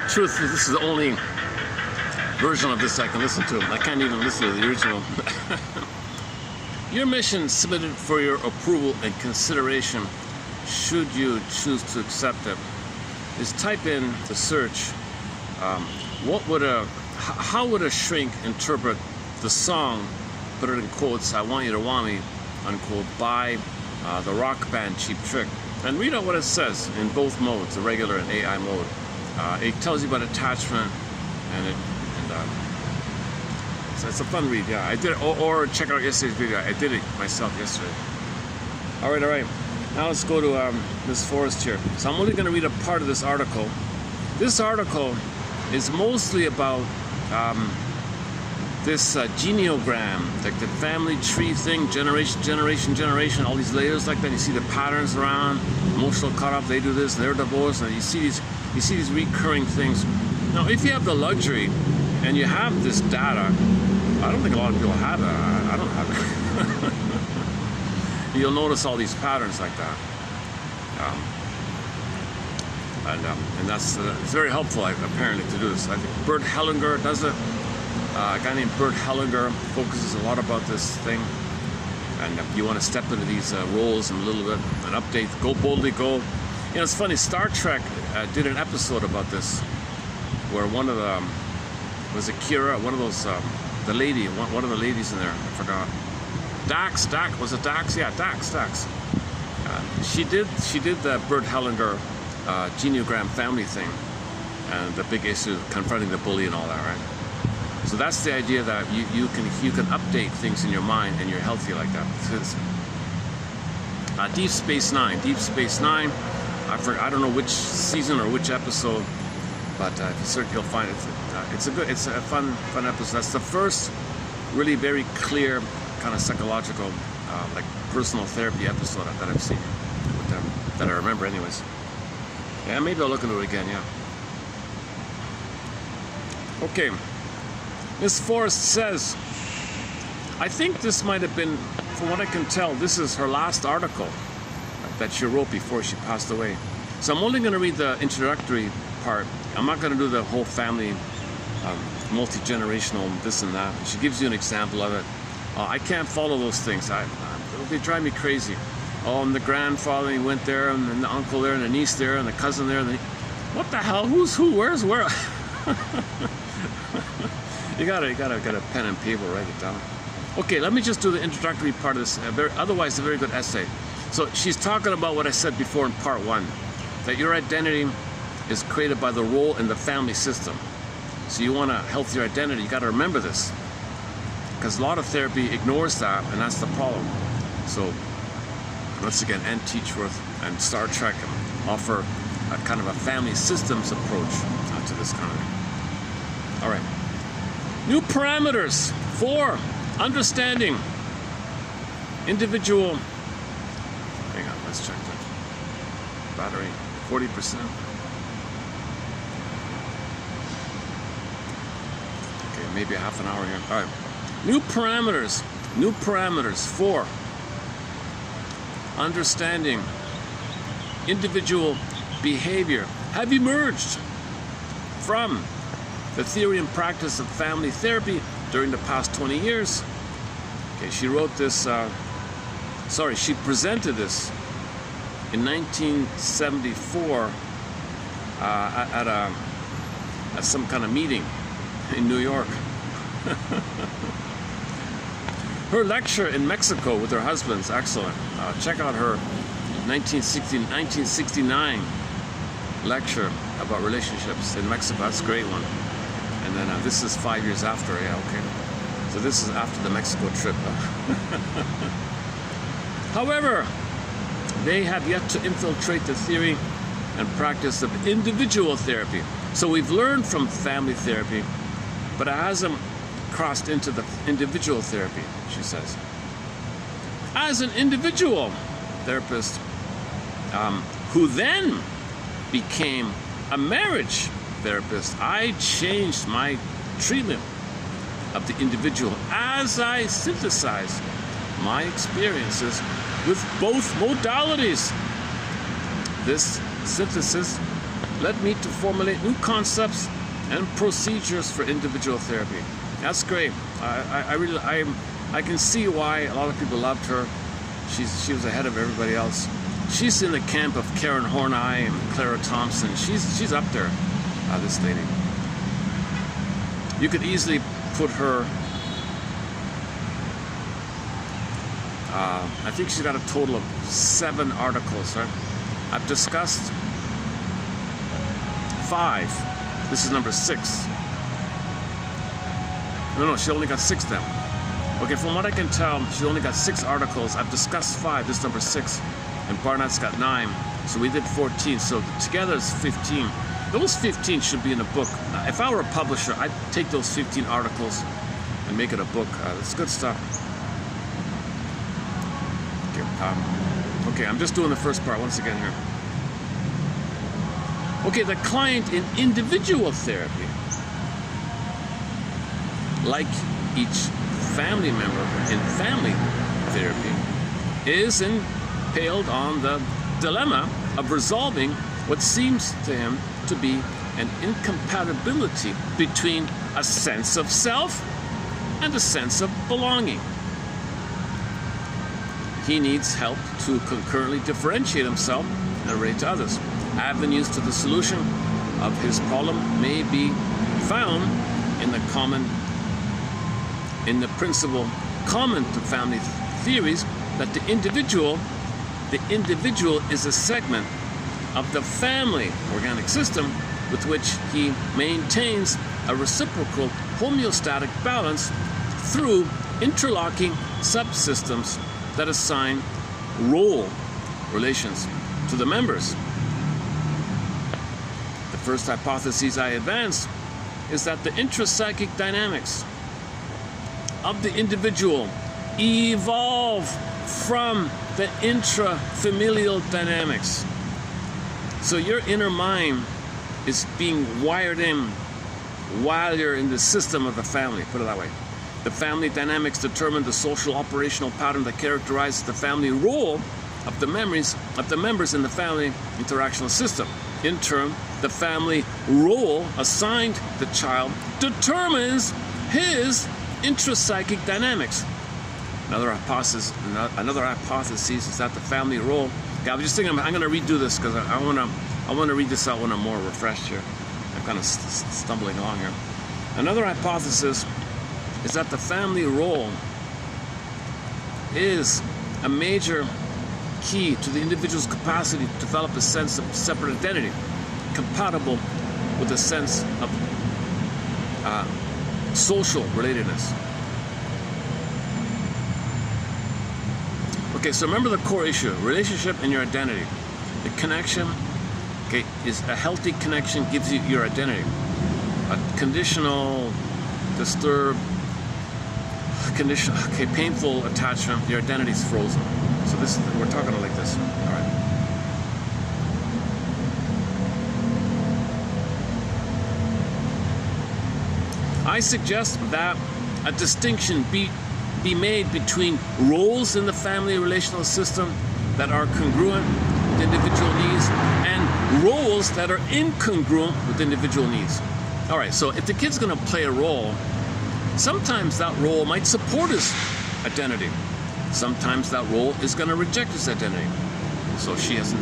Truth is, this is only version of this I can listen to. I can't even listen to the original. Your mission submitted for your approval and consideration, should you choose to accept it, is type in the search, how would a shrink interpret the song, put it in quotes, I Want You to Want Me, unquote, by the rock band Cheap Trick, and read out what it says in both modes, the regular and AI mode. It tells you about attachment, and it's a fun read. Yeah, I did it, or check out yesterday's video. I did it myself yesterday. All right. Now let's go to Miss Forrest here. So I'm only going to read a part of this article. This article is mostly about this genealogram, like the family tree thing, generation, all these layers like that. You see the patterns around, emotional cutoff, they do this, they're divorced, and you see these recurring things. Now, if you have the luxury and you have this data, I don't think a lot of people have it. I don't have it. You'll notice all these patterns like that. And that's it's very helpful, apparently, to do this. I think Bert Hellinger does it. A guy named Bert Hellinger focuses a lot about this thing. And you want to step into these roles in a little bit and update. Go boldly, go. You know, it's funny. Star Trek did an episode about this, where one of the was it Kira, one of those the lady, one of the ladies in there, I forgot. Dax, was it Dax? Yeah, Dax. She did the Bert Hellinger genealogram family thing, and the big issue confronting the bully and all that, right? So that's the idea, that you can update things in your mind and you're healthy like that. Deep Space Nine. I don't know which season or which episode, but if you search, you'll find it. It's a fun episode. That's the first really very clear kind of psychological, like personal therapy episode that I've seen with them, that I remember anyways. Yeah, maybe I'll look into it again. Yeah. Okay. Miss Forrest says, I think this might have been, from what I can tell, this is her last article that she wrote before she passed away. So I'm only going to read the introductory part. I'm not going to do the whole family, multi-generational this and that. She gives you an example of it. I can't follow those things. They drive me crazy. Oh, and the grandfather, he went there, and the uncle there, and the niece there, and the cousin there. And what the hell? Who's who? Where's where? You gotta get a pen and paper, write it down. Okay, let me just do the introductory part of this. Otherwise, a very good essay. So she's talking about what I said before in part one, that your identity is created by the role in the family system. So you want a healthier identity, you got to remember this, because a lot of therapy ignores that, and that's the problem. So once again, Ann Teachworth and Star Trek offer a kind of a family systems approach to this kind of thing. All right. New parameters for understanding individual. Hang on, let's check that. Battery, 40%. Okay, maybe a half an hour here. All right. New parameters for understanding individual behavior have emerged from the theory and practice of family therapy during the past 20 years. Okay, she wrote this, she presented this in 1974 at some kind of meeting in New York. Her lecture in Mexico with her husband is excellent. Check out her 1969 lecture about relationships in Mexico. That's a great one. And then this is 5 years after. Yeah, okay. So this is after the Mexico trip. However, they have yet to infiltrate the theory and practice of individual therapy. So we've learned from family therapy, but it hasn't crossed into the individual therapy, she says. As an individual therapist, who then became a marriage therapist, I changed my treatment of the individual as I synthesized my experiences with both modalities. This synthesis led me to formulate new concepts and procedures for individual therapy. That's great. I can see why a lot of people loved her. She was ahead of everybody else. She's in the camp of Karen Horney and Clara Thompson. She's up there, this lady. You could easily put her. I think she's got a total of 7 articles. Right? I've discussed 5. This is number 6. No, she only got 6 then. Okay, from what I can tell, she only got 6 articles. I've discussed 5. This is number 6. And Barnett's got 9. So we did 14. So together it's 15. Those 15 should be in a book. If I were a publisher, I'd take those 15 articles and make it a book. That's good stuff. Okay, I'm just doing the first part once again here. Okay, the client in individual therapy, like each family member in family therapy, is impaled on the dilemma of resolving what seems to him to be an incompatibility between a sense of self and a sense of belonging. He needs help to concurrently differentiate himself and relate to others. Avenues to the solution of his problem may be found in the principle common to family theories that the individual is a segment of the family organic system with which he maintains a reciprocal homeostatic balance through interlocking subsystems that assign role relations to the members. The first hypothesis I advance is that the intrapsychic dynamics of the individual evolve from the intrafamilial dynamics. So your inner mind is being wired in while you're in the system of the family, put it that way. The family dynamics determine the social operational pattern that characterizes the family role of the members in the family interactional system. In turn, the family role assigned the child determines his intrapsychic dynamics. Another hypothesis is that the family role. Yeah, I'm just thinking I'm going to redo this because I want to read this out when I'm more refreshed here. I'm kind of stumbling along here. Another hypothesis is that the family role is a major key to the individual's capacity to develop a sense of separate identity, compatible with a sense of social relatedness. Okay, so remember the core issue, relationship and your identity. The connection, okay, is a healthy connection gives you your identity. A conditional, disturbed, painful attachment, your identity is frozen. So we're talking like this. All right. I suggest that a distinction be made between roles in the family relational system that are congruent with individual needs and roles that are incongruent with individual needs. All right, so if the kid's going to play a role, sometimes that role might support his identity. Sometimes that role is going to reject his identity. So she's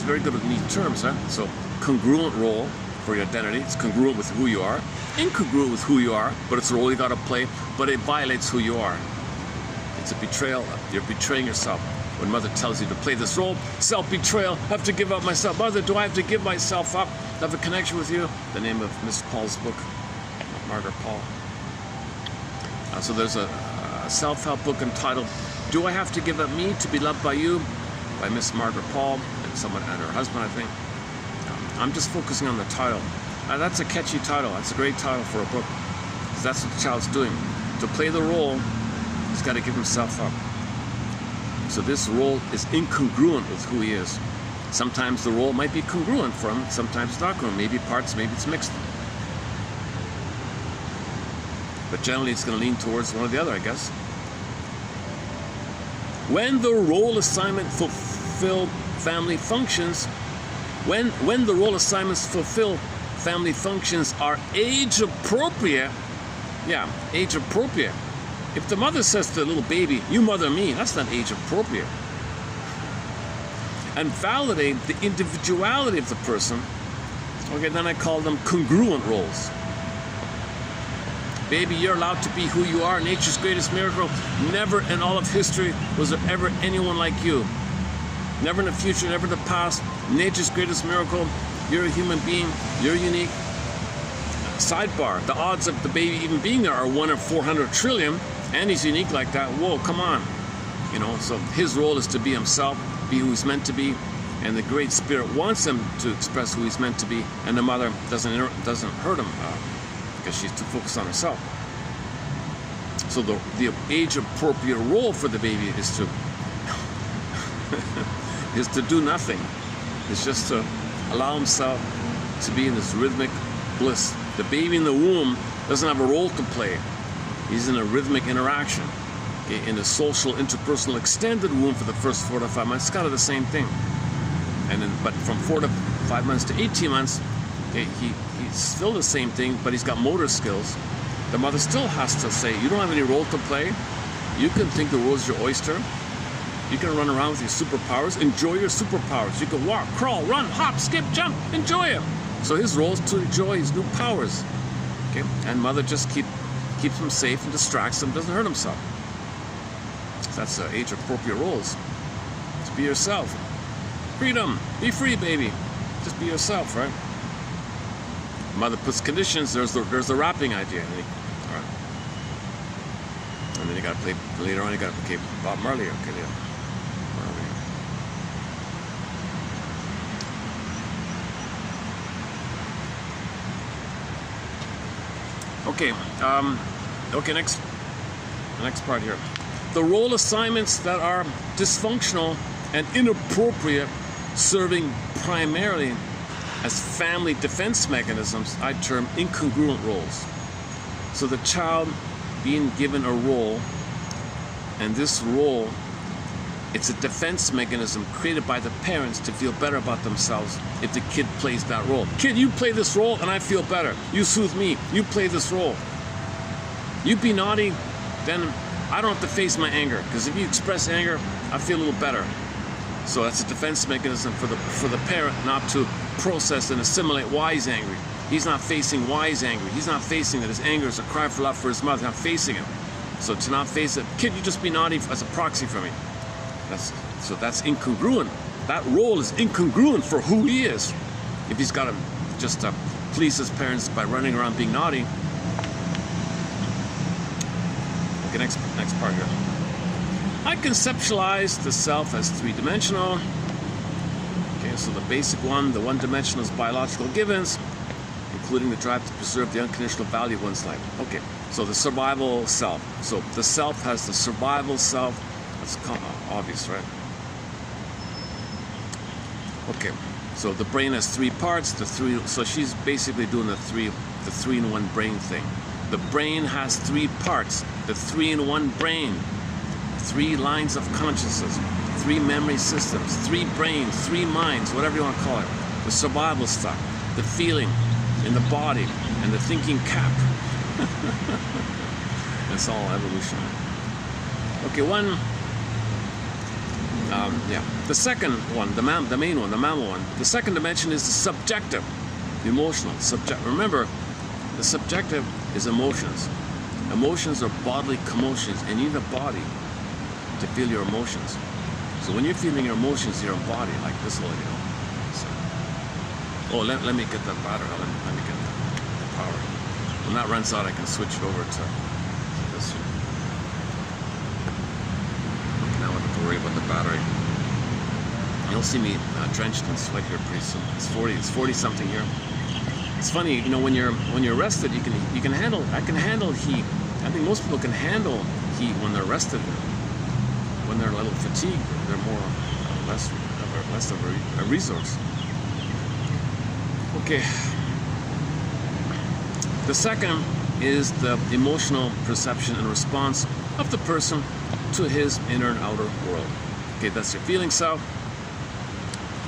very good with neat terms, huh? So congruent role for your identity, it's congruent with who you are. Incongruent with who you are, but it's a role you got to play, but it violates who you are. It's a betrayal. You're betraying yourself. When mother tells you to play this role, self-betrayal, I have to give up myself. Mother, do I have to give myself up to have a connection with you? The name of Miss Paul's book, Margaret Paul. So there's a self-help book entitled, Do I Have to Give Up Me to Be Loved by You? By Miss Margaret Paul and her husband, I think. I'm just focusing on the title. That's a catchy title. That's a great title for a book. Because that's what the child's doing. To play the role, he's got to give himself up. So this role is incongruent with who he is. Sometimes the role might be congruent for him, sometimes it's not congruent. Maybe parts, maybe it's mixed. But generally it's going to lean towards one or the other, I guess. When the role assignment fulfill family functions, when the role assignments fulfill family functions are age appropriate. Yeah, age appropriate. If the mother says to the little baby, "You mother me," that's not age appropriate. And validate the individuality of the person. Okay, then I call them congruent roles. Baby, you're allowed to be who you are. Nature's greatest miracle. Never in all of history was there ever anyone like you. Never in the future, never in the past. Nature's greatest miracle. You're a human being. You're unique. Sidebar, the odds of the baby even being there are 1 in 400 trillion, and he's unique like that. Whoa, come on. You know, so his role is to be himself, be who he's meant to be, and the Great Spirit wants him to express who he's meant to be, and the mother doesn't hurt him because she's too focused on herself. So the age-appropriate role for the baby is to is to do nothing. It's just to allow himself to be in this rhythmic bliss. The baby in the womb doesn't have a role to play. He's in a rhythmic interaction. In a social, interpersonal, extended womb for the first 4 to 5 months, it's kind of the same thing. And then, but from 4 to 5 months to 18 months, he's still the same thing, but he's got motor skills. The mother still has to say, "You don't have any role to play. You can think the world's your oyster. You can run around with your superpowers. Enjoy your superpowers. You can walk, crawl, run, hop, skip, jump. Enjoy it." So his role is to enjoy his new powers. Okay, and mother just keeps him safe and distracts him, doesn't hurt himself. So that's age-appropriate roles. Just be yourself. Freedom. Be free, baby. Just be yourself, right? Mother puts conditions. There's the wrapping idea. And all right. And then you got to play later on. You got to play Bob Marley. Okay, yeah. Okay. Okay. Next part here. The role assignments that are dysfunctional and inappropriate, serving primarily as family defense mechanisms, I term incongruent roles. So the child being given a role, and this role, it's a defense mechanism created by the parents to feel better about themselves if the kid plays that role. Kid, you play this role and I feel better. You soothe me. You play this role. You be naughty, then I don't have to face my anger, because if you express anger, I feel a little better. So that's a defense mechanism for the parent not to process and assimilate why he's angry. He's not facing why he's angry. He's not facing that his anger is a cry for love for his mother. He's not facing it. So to not face it, kid, you just be naughty as a proxy for me. That's incongruent. That role is incongruent for who he is. If he's got to just please his parents by running around being naughty. Okay, next part here. I conceptualize the self as three-dimensional. Okay, so the basic one, the one-dimensional is biological givens, including the drive to preserve the unconditional value of one's life. Okay, so the survival self. So the self has the survival self. That's obvious, right? Okay, so the brain has 3 parts. So she's basically doing the three-in-one brain thing. The brain has 3 parts. The 3-in-1 brain. 3 lines of consciousness. 3 memory systems. 3 brains. 3 minds. Whatever you want to call it. The survival stuff. The feeling in the body. And the thinking cap. It's all evolution. Okay, the second one, the main one, the mammal one. The second dimension is the subjective, the emotional. Remember, the subjective is emotions. Emotions are bodily commotions, and you need a body to feel your emotions. So when you're feeling your emotions, you're a body, like this little, So, let me get that battery. Let me get the power. When that runs out, I can switch it over to this. Now I don't have to worry about the battery. You'll see me drenched in sweat here pretty soon. It's 40 something here. It's funny, when you're rested, I can handle heat. I think most people can handle heat when they're rested. When they're a little fatigued, they're less of a resource. Okay. The second is the emotional perception and response of the person to his inner and outer world. Okay, that's your feeling self.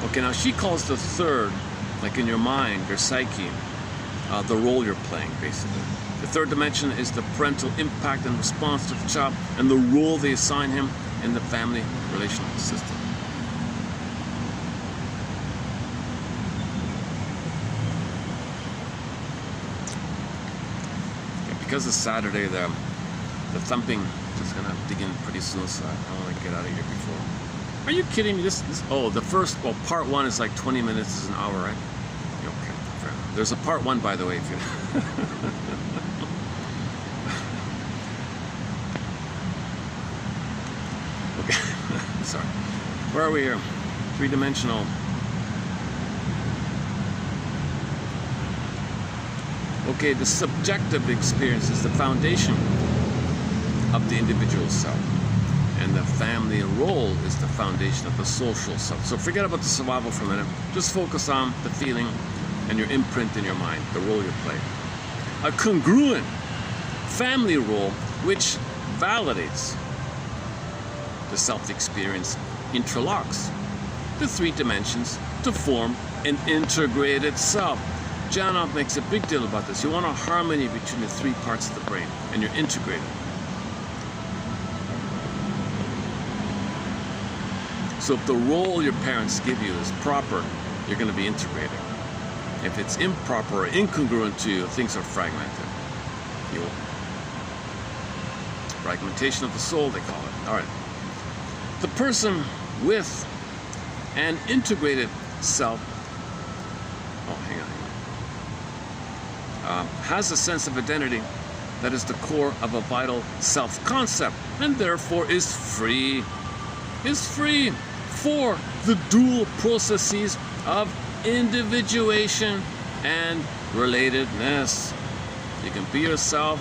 Okay, now she calls the third, like in your mind, your psyche, the role you're playing, basically. The third dimension is the parental impact and response to the child and the role they assign him in the family relational system. Because it's Saturday, the thumping is gonna begin pretty soon, so I want to get out of here before. Are you kidding me? Part one is like 20 minutes, is an hour, right? Okay, fair enough. There's a part one, by the way, if you. Okay, sorry. Where are we here? Three-dimensional. Okay, the subjective experience is the foundation of the individual self, and the family role is the foundation of the social self. So forget about the survival for a minute. Just focus on the feeling and your imprint in your mind, the role you play. A congruent family role which validates the self-experience interlocks the three dimensions to form an integrated self. Janov makes a big deal about this. You want a harmony between the three parts of the brain, and you're integrated. So if the role your parents give you is proper, you're going to be integrated. If it's improper or incongruent to you, things are fragmented. Fragmentation of the soul, they call it. All right. The person with an integrated self, has a sense of identity that is the core of a vital self-concept, and therefore is free for the dual processes of individuation and relatedness. You can be yourself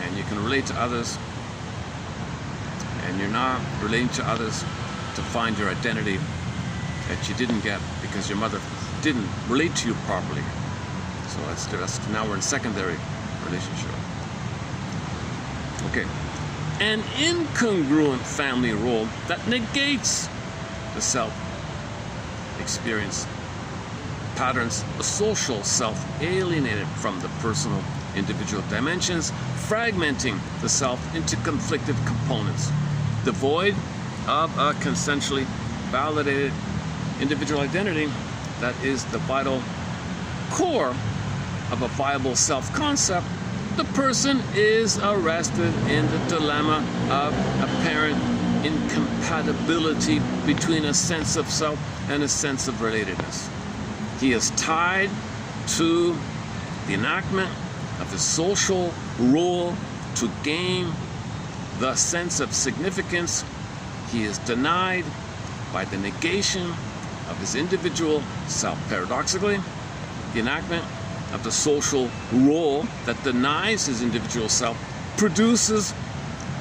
and you can relate to others, and you're not relating to others to find your identity that you didn't get because your mother didn't relate to you properly. So now we're in secondary relationship. Okay. An incongruent family role that negates the self experience patterns, a social self alienated from the personal individual dimensions, fragmenting the self into conflicted components, devoid of a consensually validated individual identity that is the vital core of a viable self-concept. The person is arrested in the dilemma of apparent incompatibility between a sense of self and a sense of relatedness. He is tied to the enactment of his social role to gain the sense of significance. He is denied by the negation of his individual self. Paradoxically, the enactment of the social role that denies his individual self produces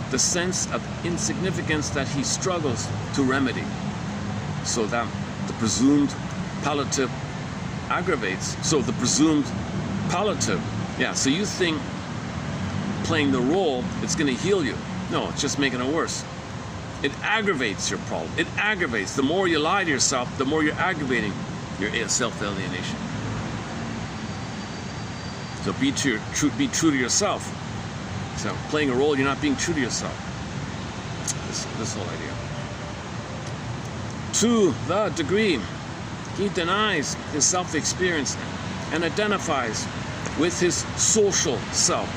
the sense of insignificance that he struggles to remedy, so that the presumed palliative aggravates. So the presumed palliative, so you think playing the role, it's going to heal you. No, it's just making it worse. It aggravates your problem. It aggravates. The more you lie to yourself, the more you're aggravating your self-alienation. So be true to yourself. So playing a role, you're not being true to yourself. This whole idea. To the degree he denies his self-experience and identifies with his social self,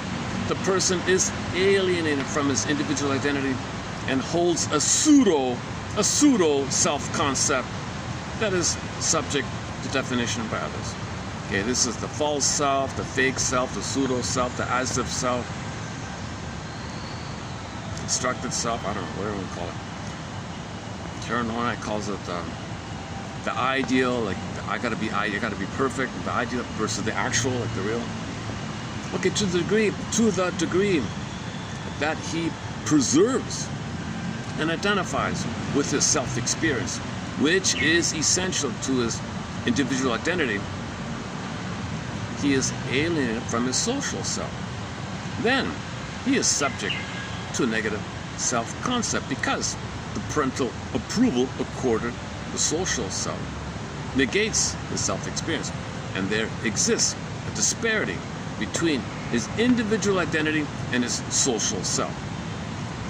the person is alienated from his individual identity and holds a pseudo self-concept that is subject to definition by others. Okay, this is the false self, the fake self, the pseudo self, the as if self, constructed self, I don't know, whatever we call it. Karen Horney calls it the ideal, like I gotta be perfect, the ideal versus the actual, like the real. Okay, to the degree that he preserves and identifies with his self-experience, which is essential to his individual identity, he is alienated from his social self. Then he is subject to a negative self-concept because the parental approval accorded the social self negates the self-experience, and there exists a disparity between his individual identity and his social self.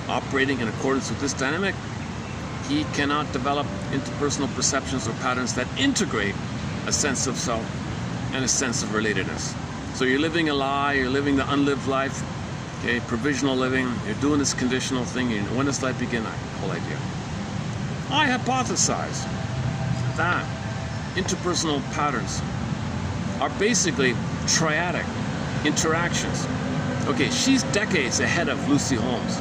Operating in accordance with this dynamic, he cannot develop interpersonal perceptions or patterns that integrate a sense of self and a sense of relatedness. So you're living a lie, you're living the unlived life, okay, provisional living, you're doing this conditional thing, and when does life begin? Whole idea. I hypothesize that interpersonal patterns are basically triadic interactions. Okay, she's decades ahead of Lucy Holmes.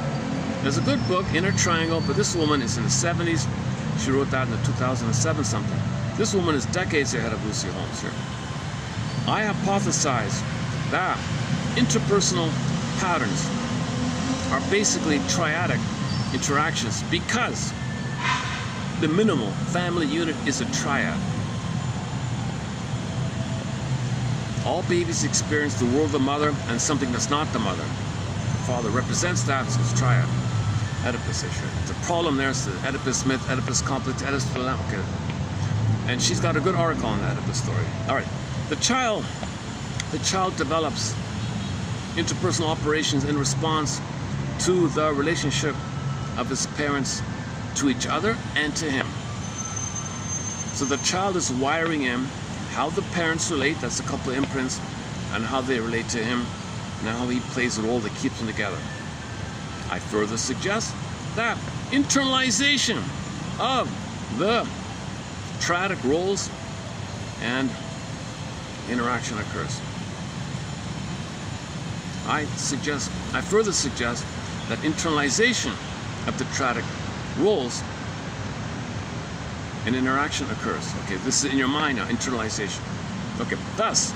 There's a good book, Inner Triangle, but this woman is in the 70s. She wrote that in the 2007 something. This woman is decades ahead of Lucy Holmes here. I hypothesize that interpersonal patterns are basically triadic interactions because the minimal family unit is a triad. All babies experience the world of the mother and something that's not the mother. The father represents that, so it's triad. Oedipus issue. The problem there is the Oedipus myth, Oedipus complex, Oedipus dilemma. Okay. And she's got a good article on the Oedipus story. All right. The child develops interpersonal operations in response to the relationship of his parents to each other and to him. So the child is wiring in how the parents relate, that's a couple of imprints, and how they relate to him, and how he plays a role that keeps them together. I further suggest that internalization of the triadic roles and interaction occurs. I further suggest that internalization of the triadic roles and interaction occurs. Okay, this is in your mind now, internalization. Okay, thus,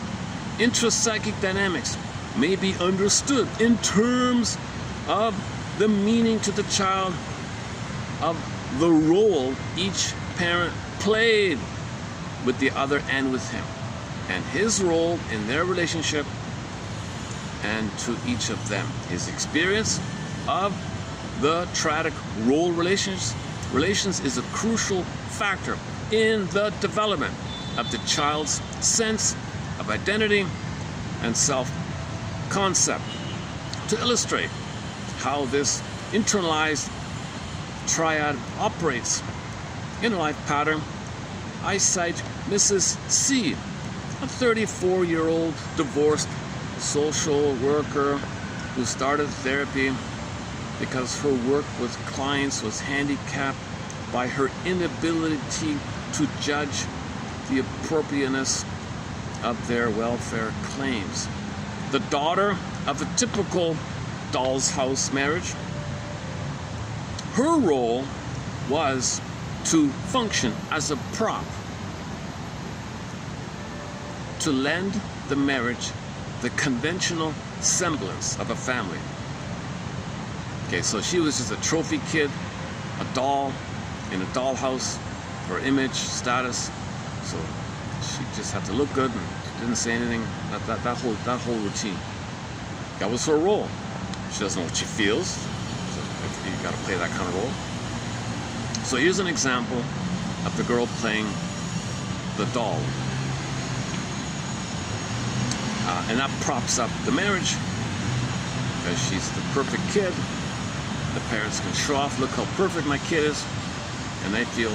intrapsychic dynamics may be understood in terms of the meaning to the child of the role each parent played with the other and with him, and his role in their relationship and to each of them. His experience of the triadic role relations is a crucial factor in the development of the child's sense of identity and self-concept. To illustrate how this internalized triad operates in a life pattern, I cite Mrs. C, a 34-year-old divorced social worker who started therapy because her work with clients was handicapped by her inability to judge the appropriateness of their welfare claims. The daughter of a typical doll's house marriage, her role was to function as a prop to lend the marriage the conventional semblance of a family. Okay, so she was just a trophy kid, a doll in a dollhouse for image, status. So she just had to look good and didn't say anything. That whole routine. That was her role. She doesn't know what she feels. So you got to play that kind of role. So here's an example of the girl playing the doll. And that props up the marriage because she's the perfect kid. The parents can show off, look how perfect my kid is, and they feel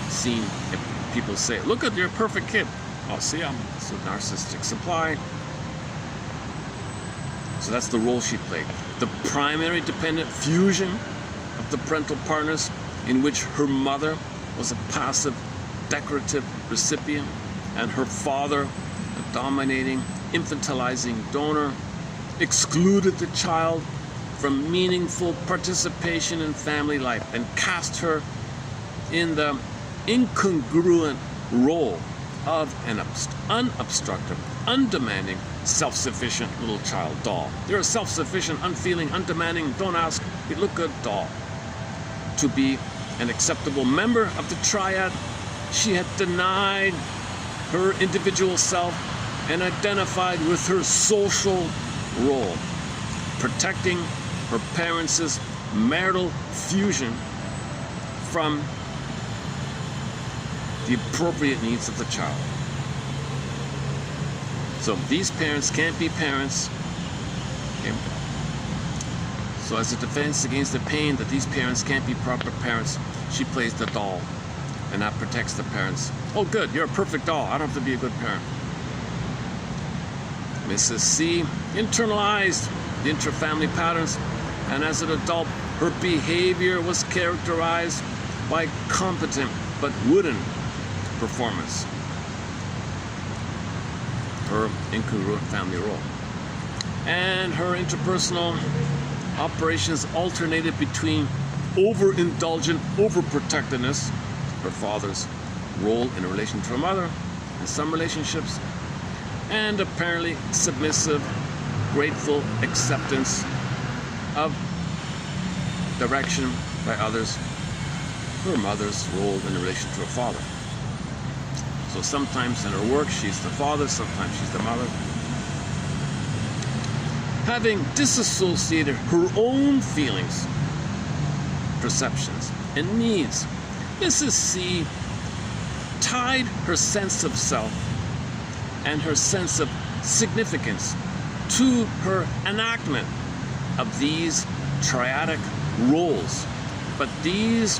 seen if people say, look at your perfect kid. Oh, see, it's a narcissistic supply. So that's the role she played. The primary dependent fusion of the parental partners, in which her mother was a passive, decorative recipient, and her father, a dominating, infantilizing donor, excluded the child from meaningful participation in family life and cast her in the incongruent role of an unobstructive, undemanding, self-sufficient little child doll. They're a self-sufficient, unfeeling, undemanding, don't ask, you look good doll. To be an acceptable member of the triad, she had denied her individual self and identified with her social role, protecting her parents' marital fusion from the appropriate needs of the child. So these parents can't be parents. Okay. So as a defense against the pain that these parents can't be proper parents, she plays the doll, and that protects the parents. Oh good, you're a perfect doll, I don't have to be a good parent. Mrs. C internalized the intra-family patterns, and as an adult, her behavior was characterized by competent but wooden performance. Her incongruent family role. And her interpersonal operations alternated between overindulgent overprotectiveness, her father's role in relation to her mother in some relationships, and apparently submissive, grateful acceptance of direction by others, her mother's role in relation to her father. So sometimes in her work she's the father, sometimes she's the mother. Having disassociated her own feelings, perceptions, and needs, Mrs. C tied her sense of self and her sense of significance to her enactment of these triadic roles. But these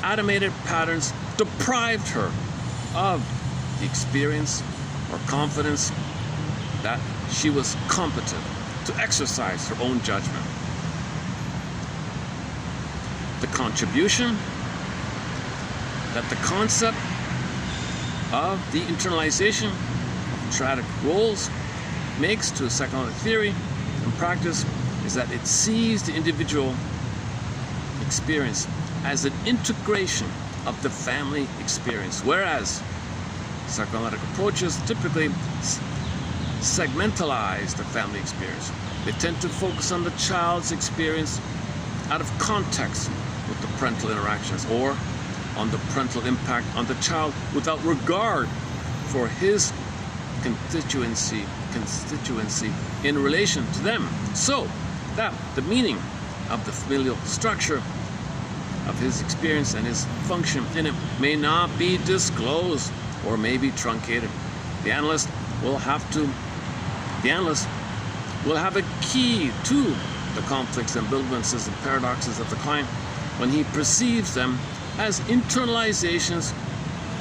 automated patterns deprived her of the experience or confidence that she was competent to exercise her own judgment. The contribution that the concept of the internalization of triadic roles makes to psychoanalytic theory and practice is that it sees the individual experience as an integration of the family experience, whereas psychoanalytic approaches typically segmentalize the family experience. They tend to focus on the child's experience out of context with the parental interactions, or on the parental impact on the child without regard for his constituency in relation to them, so that the meaning of the familial structure of his experience and his function in it may not be disclosed or may be truncated. The analyst will have a key to the conflicts, ambivalences, and paradoxes of the client when he perceives them as internalizations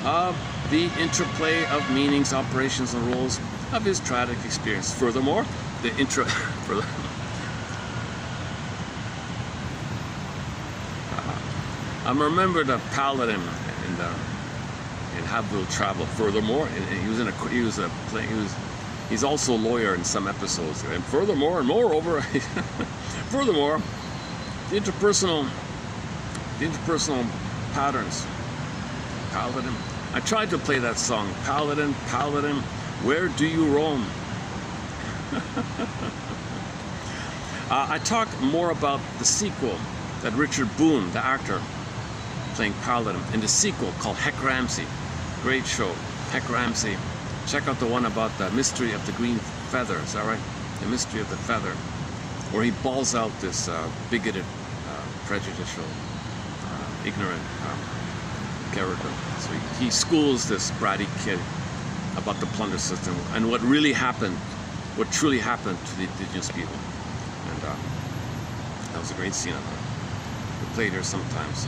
of the interplay of meanings, operations, and roles of his triadic experience. Furthermore, I remember the paladin in Have Will Travel. Furthermore, he's also a lawyer in some episodes. And furthermore, and moreover, furthermore, the interpersonal patterns. Paladin. I tried to play that song. Paladin, Paladin, where do you roam? I talked more about the sequel that Richard Boone, the actor, playing Paladin, in the sequel called Heck Ramsey. Great show, Heck Ramsey. Check out the one about the mystery of the green feather, is that right? The mystery of the feather, where he balls out this bigoted, prejudicial, ignorant character. So he schools this bratty kid about the plunder system and what really happened, what truly happened to the indigenous people. And that was a great scene of it. We played here sometimes.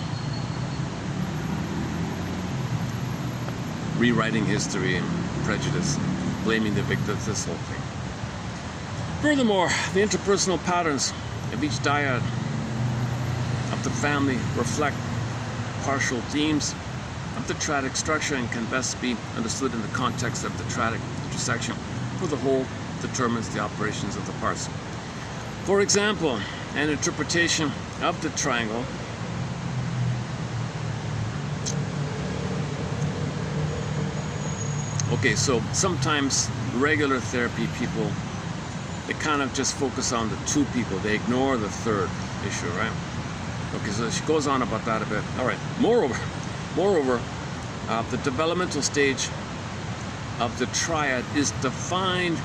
Rewriting history and prejudice, blaming the victims, this whole thing. Furthermore, the interpersonal patterns of each dyad of the family reflect partial themes of the triadic structure and can best be understood in the context of the triadic intersection, for the whole determines the operations of the parts. For example, an interpretation of the triangle okay, so sometimes regular therapy people, they kind of just focus on the two people. They ignore the third issue, right? Okay, so she goes on about that a bit. All right. Moreover, the developmental stage of the triad is defined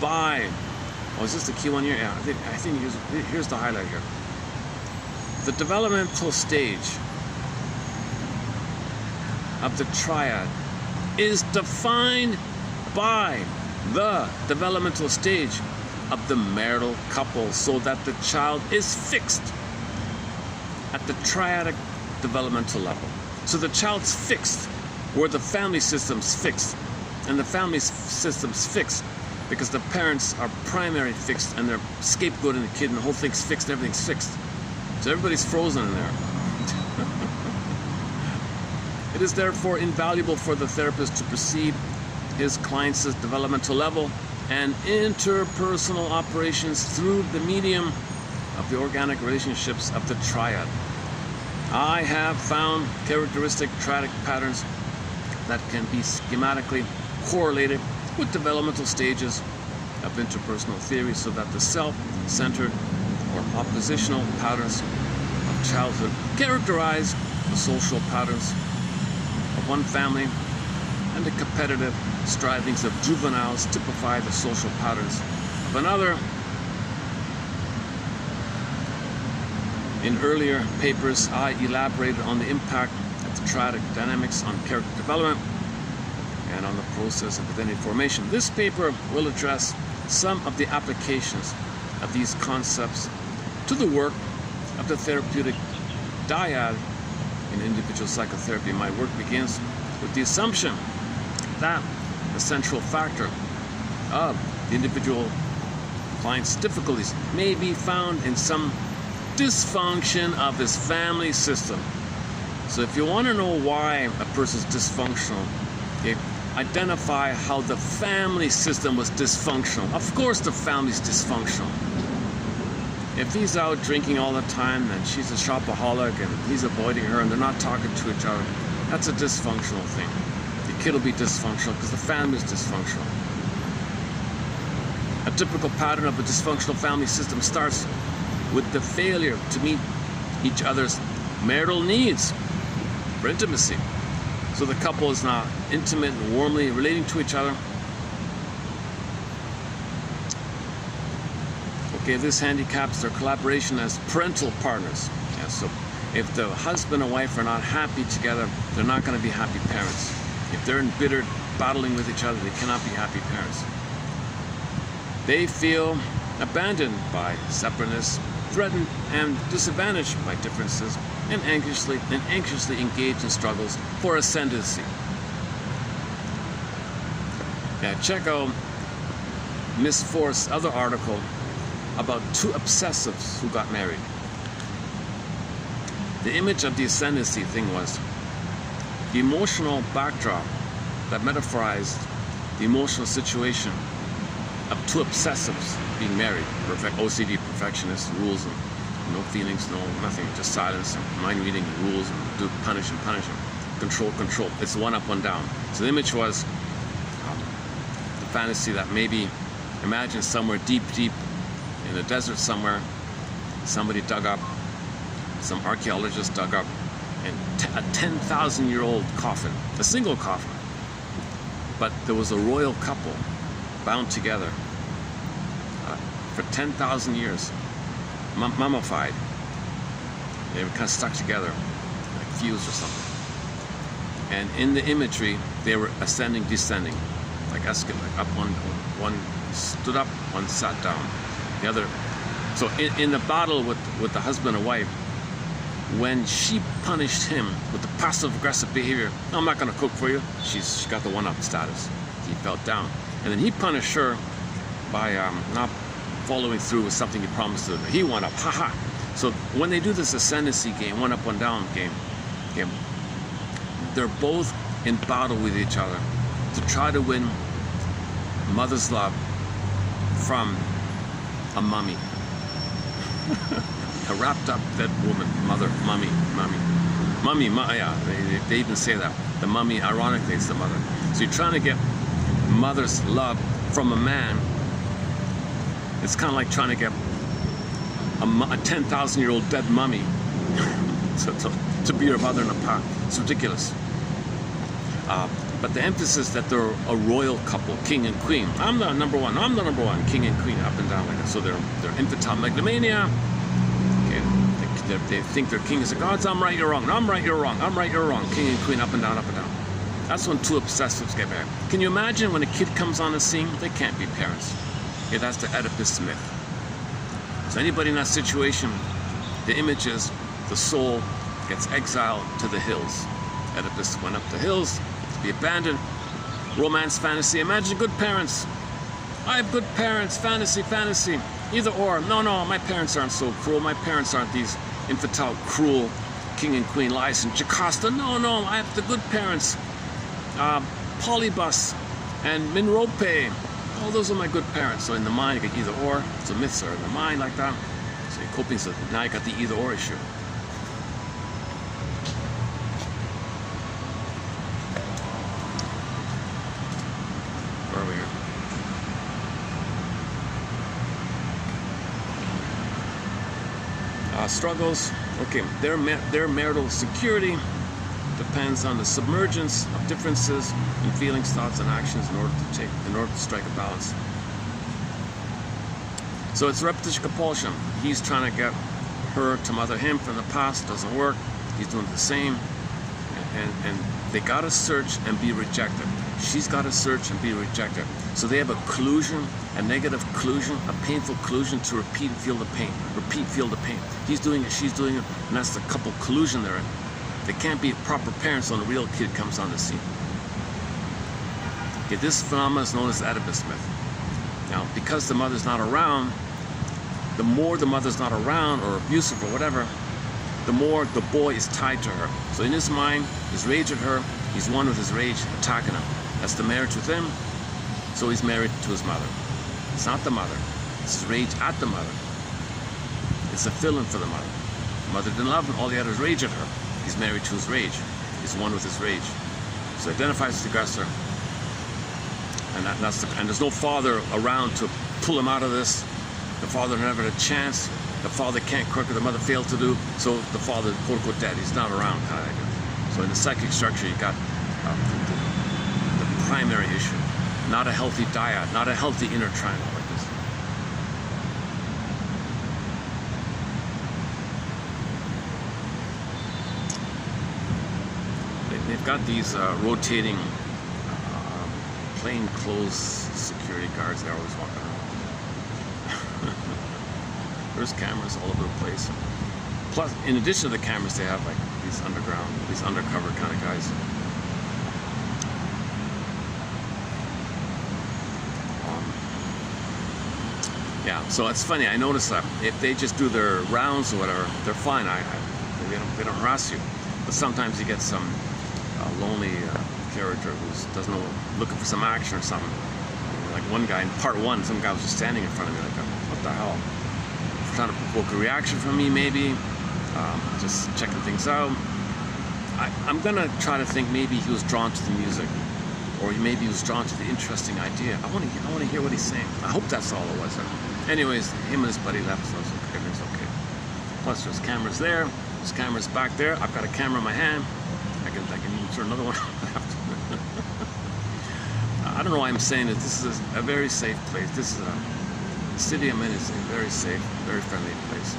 by. Oh, is this the key one here? Yeah, I think here's the highlight here. The developmental stage of the triad is defined by the developmental stage of the marital couple, so that the child is fixed at the triadic developmental level. So the child's fixed where the family system's fixed, and the family system's fixed because the parents are primary fixed and they're scapegoating the kid, and the whole thing's fixed, everything's fixed. So everybody's frozen in there. It is therefore invaluable for the therapist to perceive his client's developmental level and interpersonal operations through the medium of the organic relationships of the triad. I have found characteristic triadic patterns that can be schematically correlated with developmental stages of interpersonal theory, so that the self-centered or oppositional patterns of childhood characterize the social patterns of one family, and the competitive strivings of juveniles typify the social patterns of another. In earlier papers, I elaborated on the impact of the triadic dynamics on character development and on the process of identity formation. This paper will address some of the applications of these concepts to the work of the therapeutic dyad in individual psychotherapy. My work begins with the assumption that the central factor of the individual client's difficulties may be found in some dysfunction of his family system. So if you want to know why a person's dysfunctional, okay, identify how the family system was dysfunctional. Of course the family's dysfunctional. If he's out drinking all the time and she's a shopaholic and he's avoiding her and they're not talking to each other, that's a dysfunctional thing. The kid will be dysfunctional because the family is dysfunctional. A typical pattern of a dysfunctional family system starts with the failure to meet each other's marital needs for intimacy. So the couple is not intimate and warmly relating to each other. Okay, this handicaps their collaboration as parental partners. Yeah, so if the husband and wife are not happy together, they're not going to be happy parents. If they're embittered, battling with each other, they cannot be happy parents. They feel abandoned by separateness, threatened and disadvantaged by differences, and anxiously engaged in struggles for ascendancy. Yeah, check out Miss Forrest's other article about two obsessives who got married. The image of the ascendancy thing was the emotional backdrop that metaphorized the emotional situation of two obsessives being married. OCD, perfectionists, rules, and no feelings, no nothing, just silence, and mind reading, and rules, and do punish and control. It's one up, one down. So the image was the fantasy that maybe, imagine somewhere deep in the desert somewhere, somebody dug up, some archaeologist dug up a 10,000-year-old coffin, a single coffin, but there was a royal couple bound together for 10,000 years, mummified. They were kind of stuck together, like fused or something. And in the imagery, they were ascending, descending, like up one stood up, one sat down. The other. So in the battle with the husband and wife, when she punished him with the passive-aggressive behavior, no, I'm not going to cook for you, she got the one-up status. He felt down. And then he punished her by not following through with something he promised to her. He went up, haha. So when they do this ascendancy game, one up, one down game, they're both in battle with each other to try to win mother's love from a mummy. A wrapped up dead woman, mummy. Yeah, they even say that. The mummy, ironically, is the mother. So you're trying to get mother's love from a man. It's kind of like trying to get a 10,000-year-old dead mummy to be your mother in a pot. It's ridiculous. But the emphasis that they're a royal couple, king and queen. I'm the number one, king and queen, up and down like that. So they're infantile megalomania. Okay. They think their king is the gods. I'm right, you're wrong. I'm right, you're wrong. I'm right, you're wrong. King and queen, up and down, up and down. That's when two obsessives get married. Can you imagine when a kid comes on the scene? They can't be parents. Okay, that's the Oedipus myth. So anybody in that situation, the image is the soul gets exiled to the hills. Oedipus went up the hills to be abandoned. Romance, fantasy. Imagine good parents. I have good parents. Fantasy, fantasy. Either or. No, my parents aren't so cruel. My parents aren't these infantile, cruel king and queen license. Jocasta. No, I have the good parents. Polybus and Minrope. Oh, those are my good parents. So in the mind, you get either or. So myths are in the mind like that. So you're coping. So now you got the either or issue. Where are we here? Struggles. Okay, their marital security depends on the submergence of differences in feelings, thoughts, and actions in order to strike a balance. So it's repetition compulsion. He's trying to get her to mother him from the past. Doesn't work. He's doing the same, and they gotta search and be rejected. She's gotta search and be rejected. So they have a collusion, a negative collusion, a painful collusion to repeat and feel the pain. Repeat, feel the pain. He's doing it, she's doing it, and that's the couple collusion they're in. They can't be proper parents when a real kid comes on the scene. Okay, this phenomenon is known as the Oedipus myth. Now, because the mother's not around, the more the mother's not around or abusive or whatever, the more the boy is tied to her. So in his mind, his rage at her, he's one with his rage, attacking him. That's the marriage with him, so he's married to his mother. It's not the mother, it's his rage at the mother. It's a fill-in for the mother. The mother didn't love him, all he had was rage at her. He's married to his rage. He's one with his rage. So he identifies as the aggressor. And there's no father around to pull him out of this. The father never had a chance. The father can't cook what the mother failed to do. So the father, quote unquote, dead. He's not around, kind of idea. So in the psychic structure, you got the primary issue. Not a healthy dyad, not a healthy inner triangle like this. They've got these rotating plainclothes security guards. They're always walking around. There's cameras all over the place. Plus, in addition to the cameras, they have like these undercover kind of guys. Yeah, so it's funny. I noticed that if they just do their rounds or whatever, they're fine. They don't harass you. But sometimes you get some lonely character who's doesn't know, looking for some action or something. Like one guy in part one, some guy was just standing in front of me like, what the hell? Trying to provoke a reaction from me, maybe. Just checking things out. I'm gonna try to think maybe he was drawn to the music, or maybe he was drawn to the interesting idea. I want to hear what he's saying. I hope that's all it was. Anyways, him and his buddy left, so everything's okay. Plus, there's cameras there. There's cameras back there. I've got a camera in my hand. I can insert another one. I don't know why I'm saying that. This is a very safe place. This is the city I'm in is a very safe, very friendly place.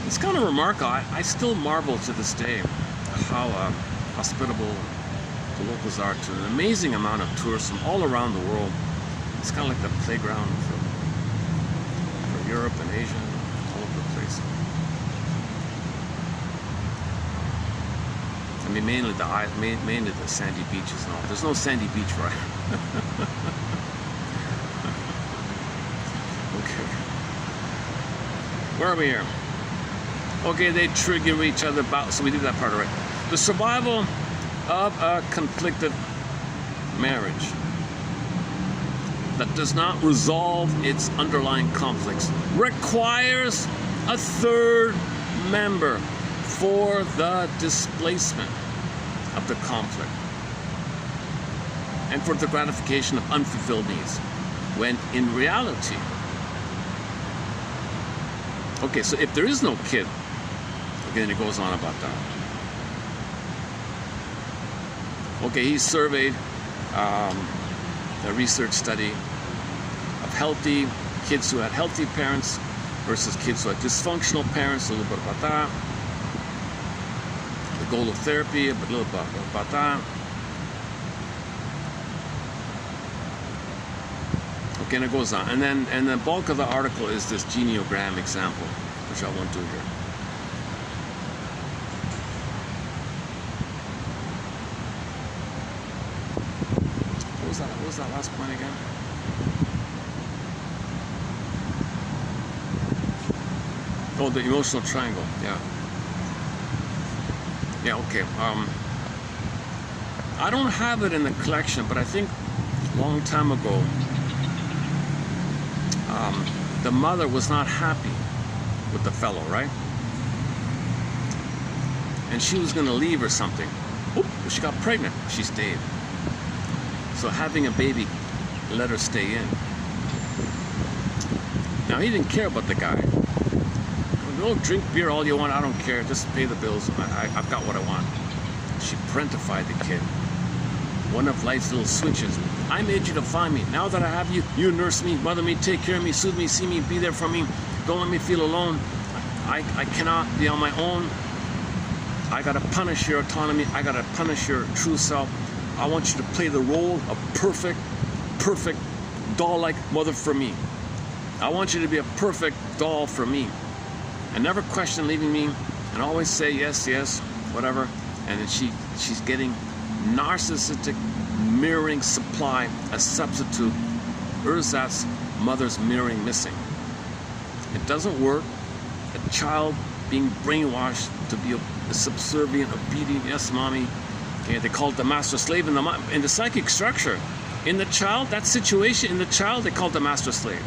It's kind of remarkable. I still marvel to this day how hospitable the locals are to an amazing amount of tourists from all around the world. It's kind of like the playground for Europe and Asia, all over the place. I mean, mainly the sandy beaches and all. There's no sandy beach, right? Okay. Where are we here? Okay, they trigger each other about, so we did that part already. The survival of a conflicted marriage that does not resolve its underlying conflicts requires a third member for the displacement of the conflict and for the gratification of unfulfilled needs, when in reality, okay, so if there is no kid, again, it goes on about that. Okay, he surveyed a research study of healthy kids who had healthy parents versus kids who had dysfunctional parents, a little bit about that. The goal of therapy, a little about that. Okay, and it goes on. And the bulk of the article is this geniogram example, which I won't do here. What was that last point again? Oh, the emotional triangle, yeah. Yeah, okay. I don't have it in the collection, but I think a long time ago, the mother was not happy with the fellow, right? And she was going to leave or something. Oop, she got pregnant. She stayed. So having a baby let her stay in. Now, he didn't care about the guy. Oh, drink beer all you want, I don't care. Just pay the bills. I've got what I want. She parentified the kid. One of life's little switches. I made you to find me. Now that I have you, you nurse me, mother me, take care of me, soothe me, see me, be there for me. Don't let me feel alone. I cannot be on my own. I gotta punish your autonomy. I gotta punish your true self. I want you to play the role of perfect doll-like mother for me. I want you to be a perfect doll for me. And never question leaving me, and always say yes, yes, whatever. And then she's getting narcissistic mirroring supply as substitute. Erzat's mother's mirroring missing. It doesn't work. A child being brainwashed to be a subservient, obedient, yes, mommy. Okay, they call it the master slave in the psychic structure. In the child, that situation, in the child, they call it the master slave.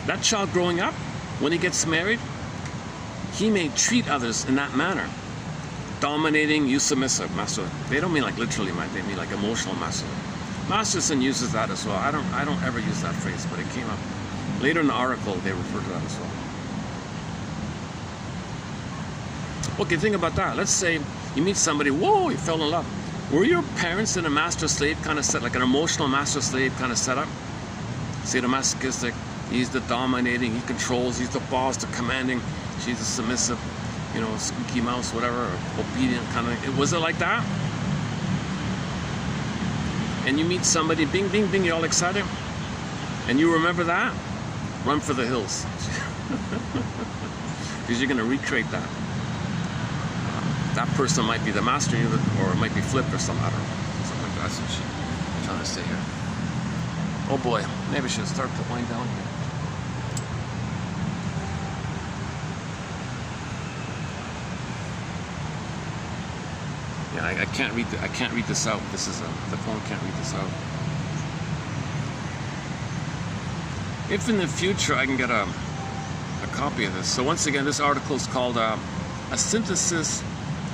That child growing up, when he gets married, he may treat others in that manner. Dominating, you submissive, master. They don't mean like literally, they mean like emotional master. Masterson uses that as well. I don't ever use that phrase, but it came up later in the article. They refer to that as well. Okay, think about that. Let's say you meet somebody. Whoa, you fell in love. Were your parents in a master-slave kind of set, like an emotional master-slave kind of setup? Sadomasochistic. He's the dominating. He controls. He's the boss, the commanding. She's the submissive. You know, squeaky mouse, whatever, or obedient kind of. Was it like that? And you meet somebody, bing, bing, bing, you're all excited, and you remember that, run for the hills. Because you're going to recreate that. That person might be the master, or it might be flipped or something, I don't know. Something like that. That's what she's trying to say here. Oh boy, maybe I should start to wind down here. Yeah, I can't read. I can't read this out. This is the phone can't read this out. If in the future I can get a copy of this. So once again, this article is called a synthesis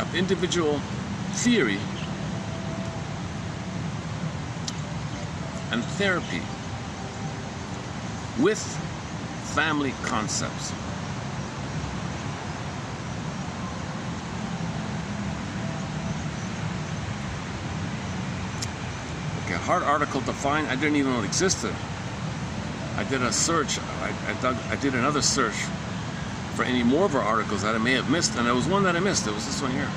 of individual theory and therapy with family concepts. Okay, hard article to find. I didn't even know it existed. I did a search. I did another search for any more of our articles that I may have missed, and there was one that I missed. It was this one here.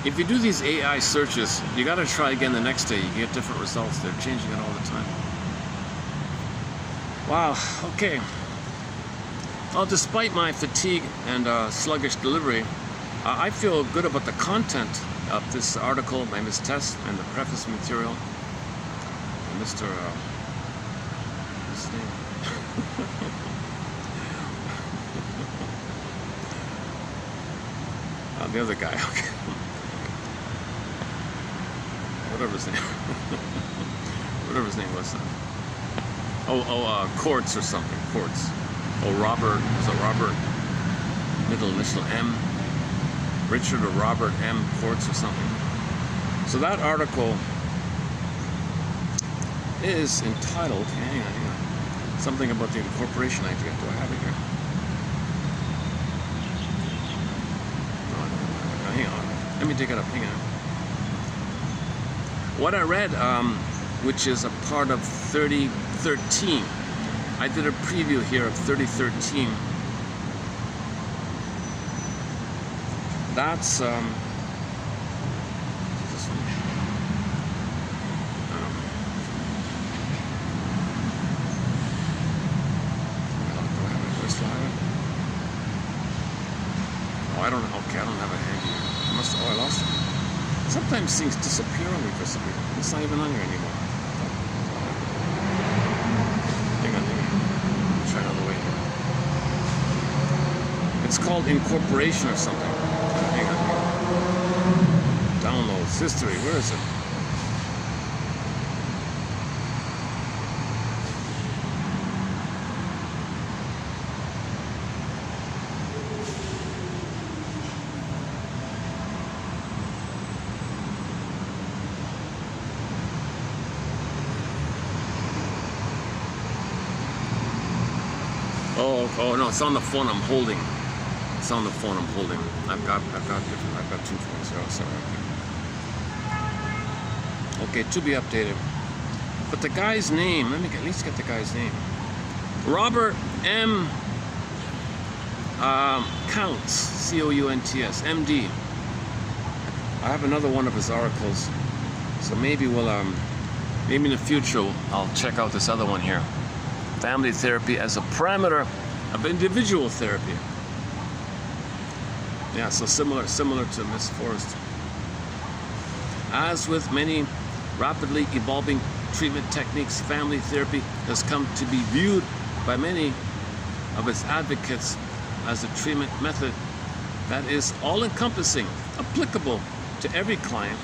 If you do these AI searches, you got to try again the next day. You get different results. They're changing it all the time. Wow. Okay. Well, despite my fatigue and sluggish delivery, I feel good about the content of this article by Ms. Tess and the preface material. And Mr. What's his name? The other guy. Okay. Whatever his name. Whatever his name was. Quartz or something. Quartz. Oh, Robert. Was it Robert? Middle initial M. Richard or Robert M. Quartz or something. So that article is entitled, hang on, something about the incorporation idea. Do I have it here? No, hang on. Let me dig it up. Hang on. What I read, which is a part of 3013, I did a preview here of 3013. That's this one. Oh, I don't know. Okay, I don't have a handy here. I lost it. Sometimes things disappear on me for some reason. It's not even on here anymore. Hang on. Try another way here. It's called incorporation or something. Hang on. Downloads, history, where is it? Oh no, it's on the phone I'm holding. It's on the phone I'm holding. I've got two phones. Oh, sorry. Okay, to be updated. But the guy's name, let me at least get the guy's name. Robert M. Counts, C-O-U-N-T-S, M.D. I have another one of his articles, so maybe maybe in the future I'll check out this other one here. Family therapy as a parameter of individual therapy. Yeah, so similar to Miss Forrest. As with many rapidly evolving treatment techniques, family therapy has come to be viewed by many of its advocates as a treatment method that is all-encompassing, applicable to every client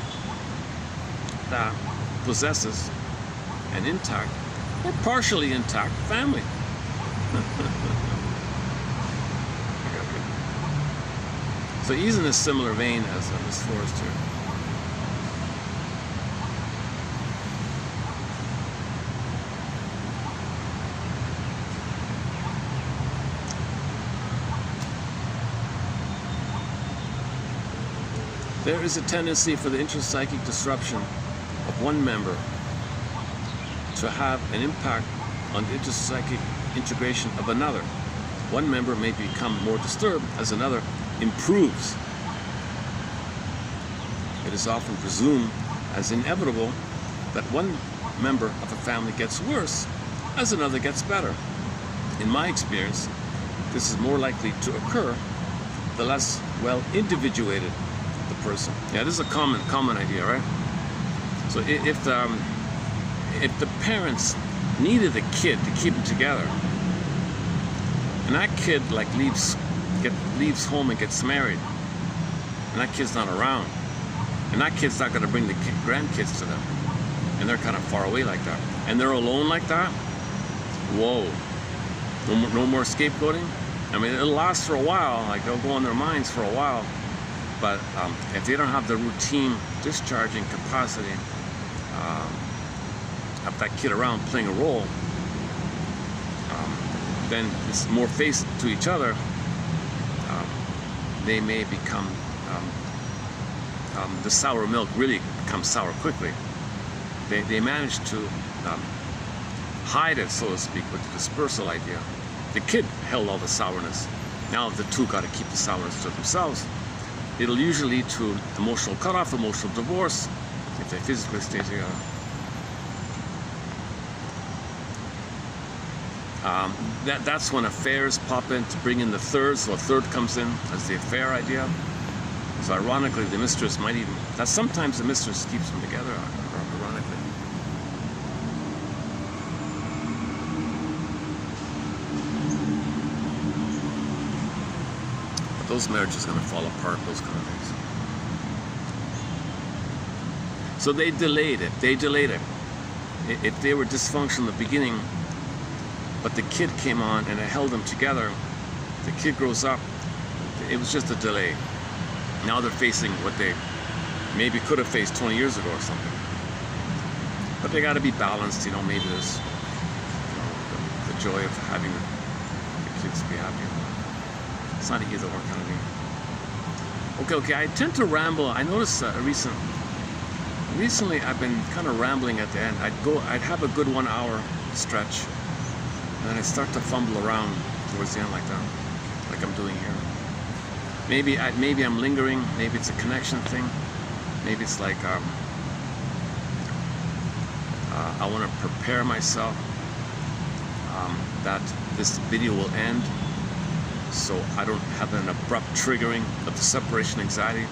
that possesses an intact or partially intact family. So he's in a similar vein as Miss Forrest here. There is a tendency for the intrapsychic disruption of one member to have an impact on the intrapsychic integration of another. One member may become more disturbed as another improves. It is often presumed as inevitable that one member of a family gets worse as another gets better. In my experience, this is more likely to occur the less well individuated the person. Yeah, this is a common idea, right? So if the parents needed a kid to keep them together, and that kid like leaves home and gets married, and that kid's not around, and that kid's not going to bring the grandkids to them, and they're kind of far away like that, and they're alone like that, whoa, no more scapegoating. I mean, it'll last for a while, like they'll go on their minds for a while, but if they don't have the routine discharging capacity of that kid around playing a role, then it's more face to each other. They may become, the sour milk really becomes sour quickly. They manage to hide it, so to speak, with the dispersal idea. The kid held all the sourness. Now the two got to keep the sourness to themselves. It'll usually lead to emotional cutoff, emotional divorce, if they physically stay together. That's when affairs pop in to bring in the third, so a third comes in as the affair idea. So ironically, the mistress might even, sometimes the mistress keeps them together, ironically. But those marriages are going to fall apart, those kind of things. So they delayed it. If they were dysfunctional in the beginning, but the kid came on and it held them together, the kid grows up, it was just a delay. Now they're facing what they maybe could have faced 20 years ago or something. But they got to be balanced, maybe there's the joy of having the kids be happy. It's not an either or kind of thing. Okay, I tend to ramble. I noticed recently I've been kind of rambling at the end. I'd have a good 1 hour stretch, And then I start to fumble around towards the end like that, like I'm doing here. Maybe I'm lingering. Maybe it's a connection thing. Maybe it's like I want to prepare myself that this video will end, so I don't have an abrupt triggering of the separation anxiety,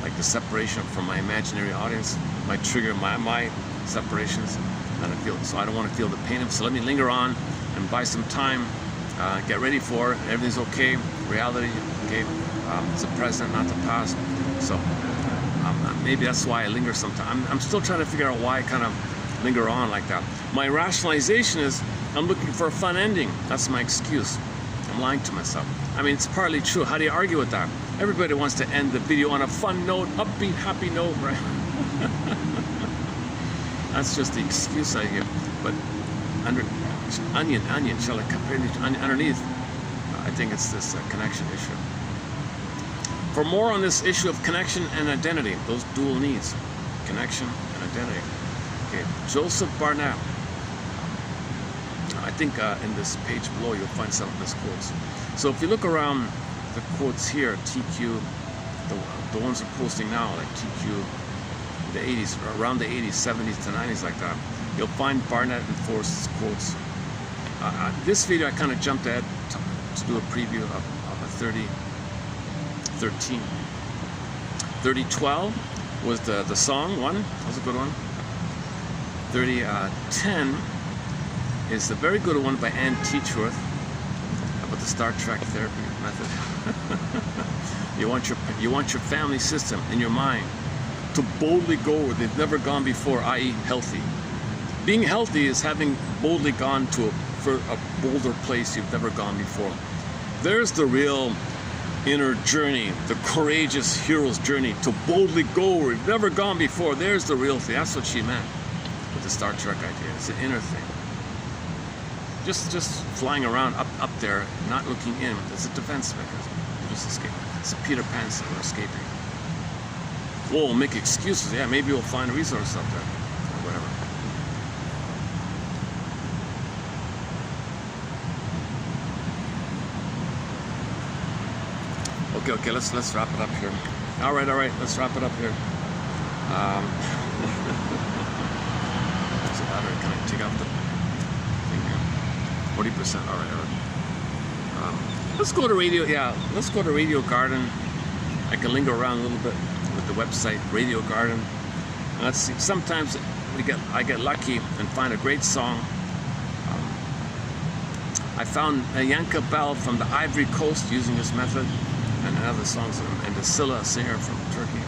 like the separation from my imaginary audience might trigger my separations, and I feel so I don't want to feel the pain of it. So let me linger on and buy some time, get ready for it. Everything's okay. Reality, okay. It's the present, not the past. So maybe that's why I linger sometimes. I'm still trying to figure out why I kind of linger on like that. My rationalization is I'm looking for a fun ending. That's my excuse. I'm lying to myself. I mean, it's partly true. How do you argue with that? Everybody wants to end the video on a fun note, upbeat, happy note, right? That's just the excuse I give. But underneath, I think it's this connection issue. For more on this issue of connection and identity, those dual needs, connection and identity. Okay, Joseph Barnett. I think in this page below you'll find some of his quotes. So if you look around the quotes here, TQ, the ones we're posting now, like TQ, the 80s, around the 80s, 70s to 90s, like that, you'll find Barnett and Forrest's quotes. This video I kind of jumped ahead to do a preview of a 3013. 3012 was the song one. That was a good one. 3010 is a very good one by Ann Teachworth about the Star Trek therapy method. you want your family system in your mind to boldly go where they've never gone before, i.e. healthy. Being healthy is having boldly gone to a bolder place you've never gone before. There's the real inner journey, the courageous hero's journey to boldly go where you've never gone before. There's the real thing. That's what she meant with the Star Trek idea. It's an inner thing. Just flying around up there, not looking in. It's a defense mechanism. You just escape. It's a Peter Pan syndrome, escaping. Well, we'll make excuses. Yeah, maybe we'll find a resource up there, or whatever. Okay, let's wrap it up here. All right, let's wrap it up here. What's the battery? Can I take off the thing here? 40%. All right. Let's go to Radio. Yeah, let's go to Radio Garden. I can linger around a little bit with the website Radio Garden. Let's see. Sometimes I get lucky and find a great song. I found Yanka Bell from the Ivory Coast using this method, and other songs, and the Silla singer from Turkey.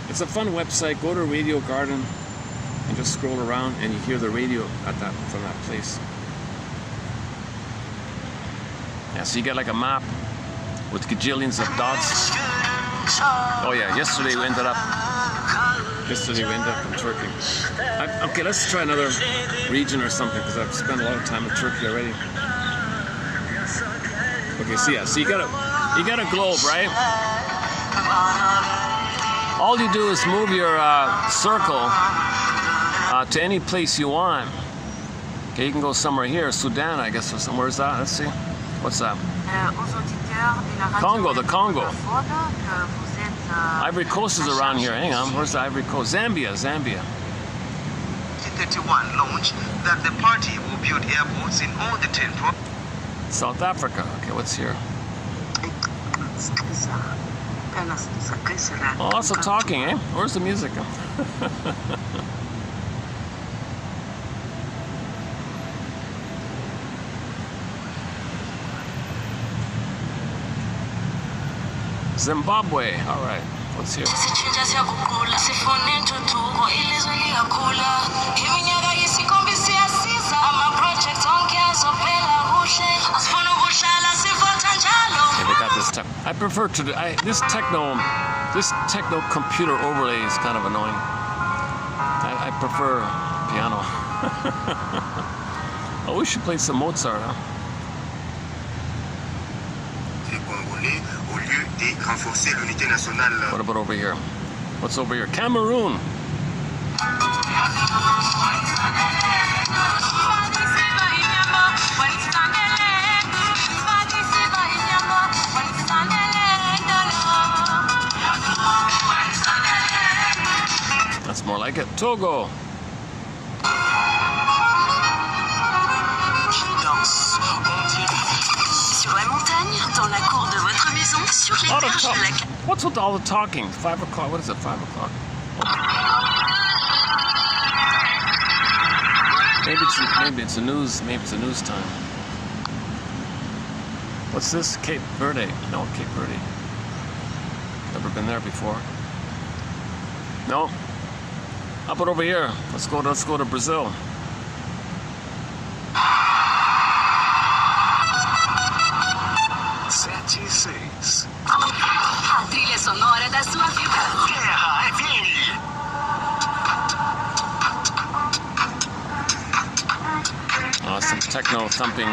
It's a fun website. Go to Radio Garden and just scroll around, and you hear the radio from that place. Yeah, so you get like a map with gajillions of dots. Oh yeah, yesterday we ended up in Turkey. Okay, let's try another region or something, because I've spent a lot of time in Turkey already. Okay, so you got a globe, right? All you do is move your circle to any place you want. Okay, you can go somewhere here, Sudan, I guess, or somewhere. Where's that? Let's see. What's that? Congo, the Congo. Ivory Coast is around here. Hang on, where's the Ivory Coast? Zambia. 31 launched that the party will build airports in all the 10 provinces. South Africa. Okay, what's here? Oh, lots of talking, eh? Where's the music? Zimbabwe. All right. What's here? Okay, they got this tech. I prefer to this techno computer overlay is kind of annoying. I prefer piano. Oh, we should play some Mozart, huh? What about over here? What's over here? Cameroon. Togo. Sur la montagne, dans la cour de votre maison, sur les berges de la... What's with all the talking? 5 o'clock. What is it? 5 o'clock. Maybe it's a news. Maybe it's a news time. What's this? Cape Verde? No, Cape Verde. Never been there before. No. Up and over here. Let's go to Brazil. A trilha sonora da sua vida. Guerra FM. Some techno thumping.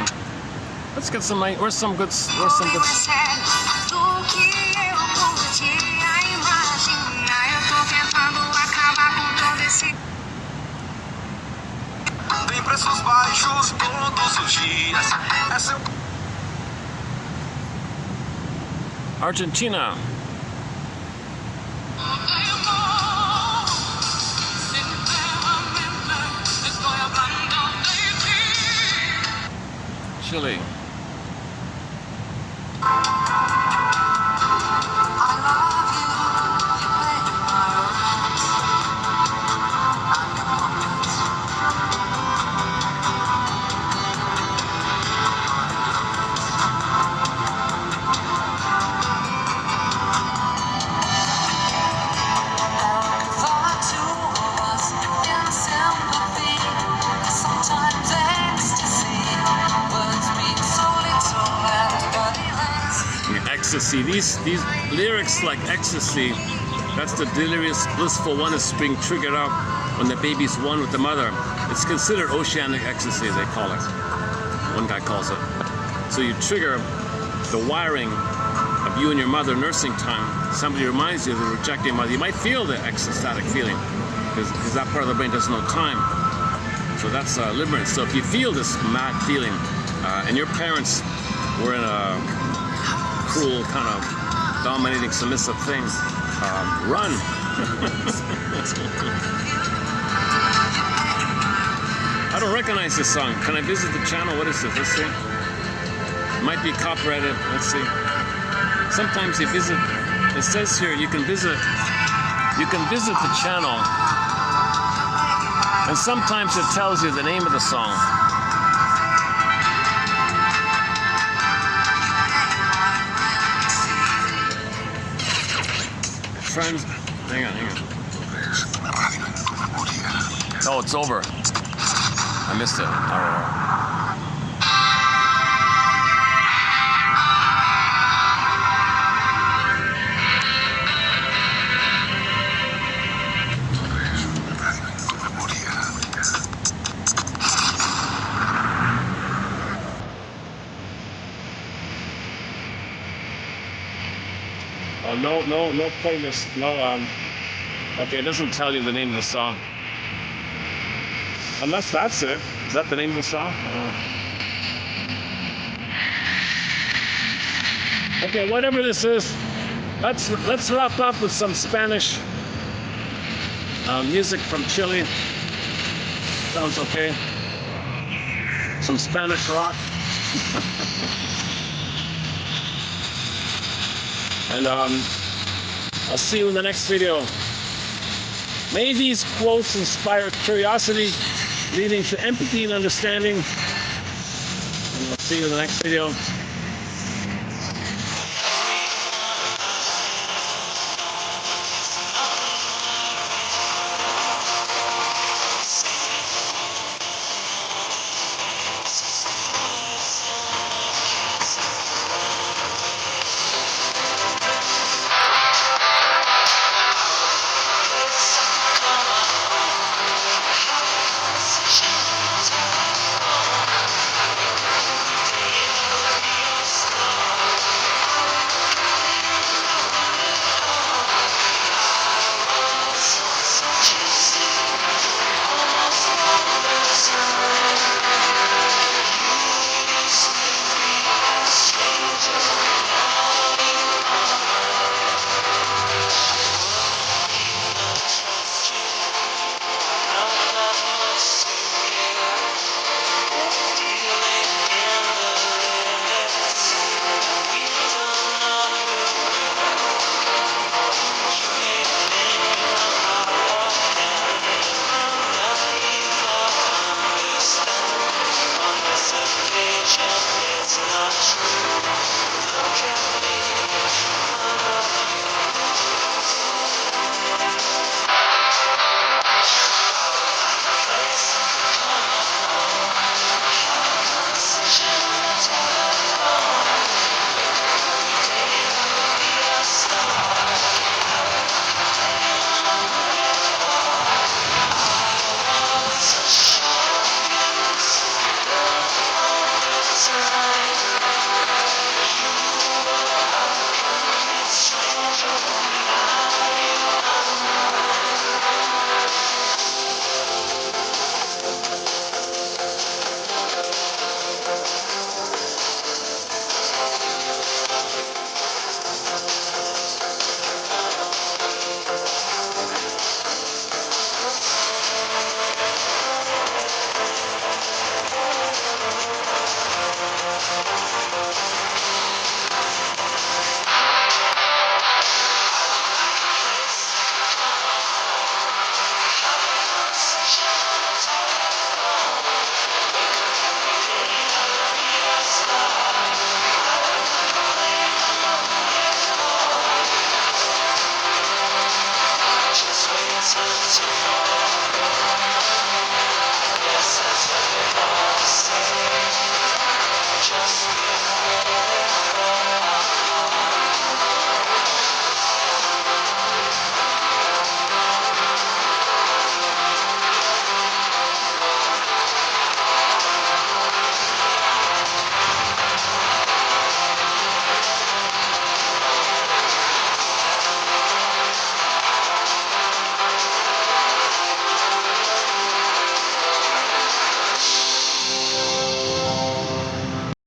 Let's get some. Where's some good? Tem preços baixos todos os dias. Argentina. Chile. Ecstasy. These lyrics like ecstasy, that's the delirious, blissful oneness being triggered out when the baby's one with the mother. It's considered oceanic ecstasy, they call it. One guy calls it. So you trigger the wiring of you and your mother nursing time. Somebody reminds you of the rejecting mother. You might feel the ecstatic feeling because that part of the brain doesn't know time. So that's liberating. So if you feel this mad feeling and your parents were in a cruel, kind of dominating, submissive thing, run. I don't recognize this song. Can I visit the channel? What is it? Let's see. It might be copyrighted. Let's see. Sometimes you visit. It says here you can visit the channel, and sometimes it tells you the name of the song. Friends, hang on. Oh, it's over. I missed it. All right. No playlist. No, okay, it doesn't tell you the name of the song. Unless that's it. Is that the name of the song? Okay, whatever this is, let's wrap up with some Spanish music from Chile. Sounds okay. Some Spanish rock. And I'll see you in the next video. May these quotes inspire curiosity, leading to empathy and understanding. And I'll see you in the next video.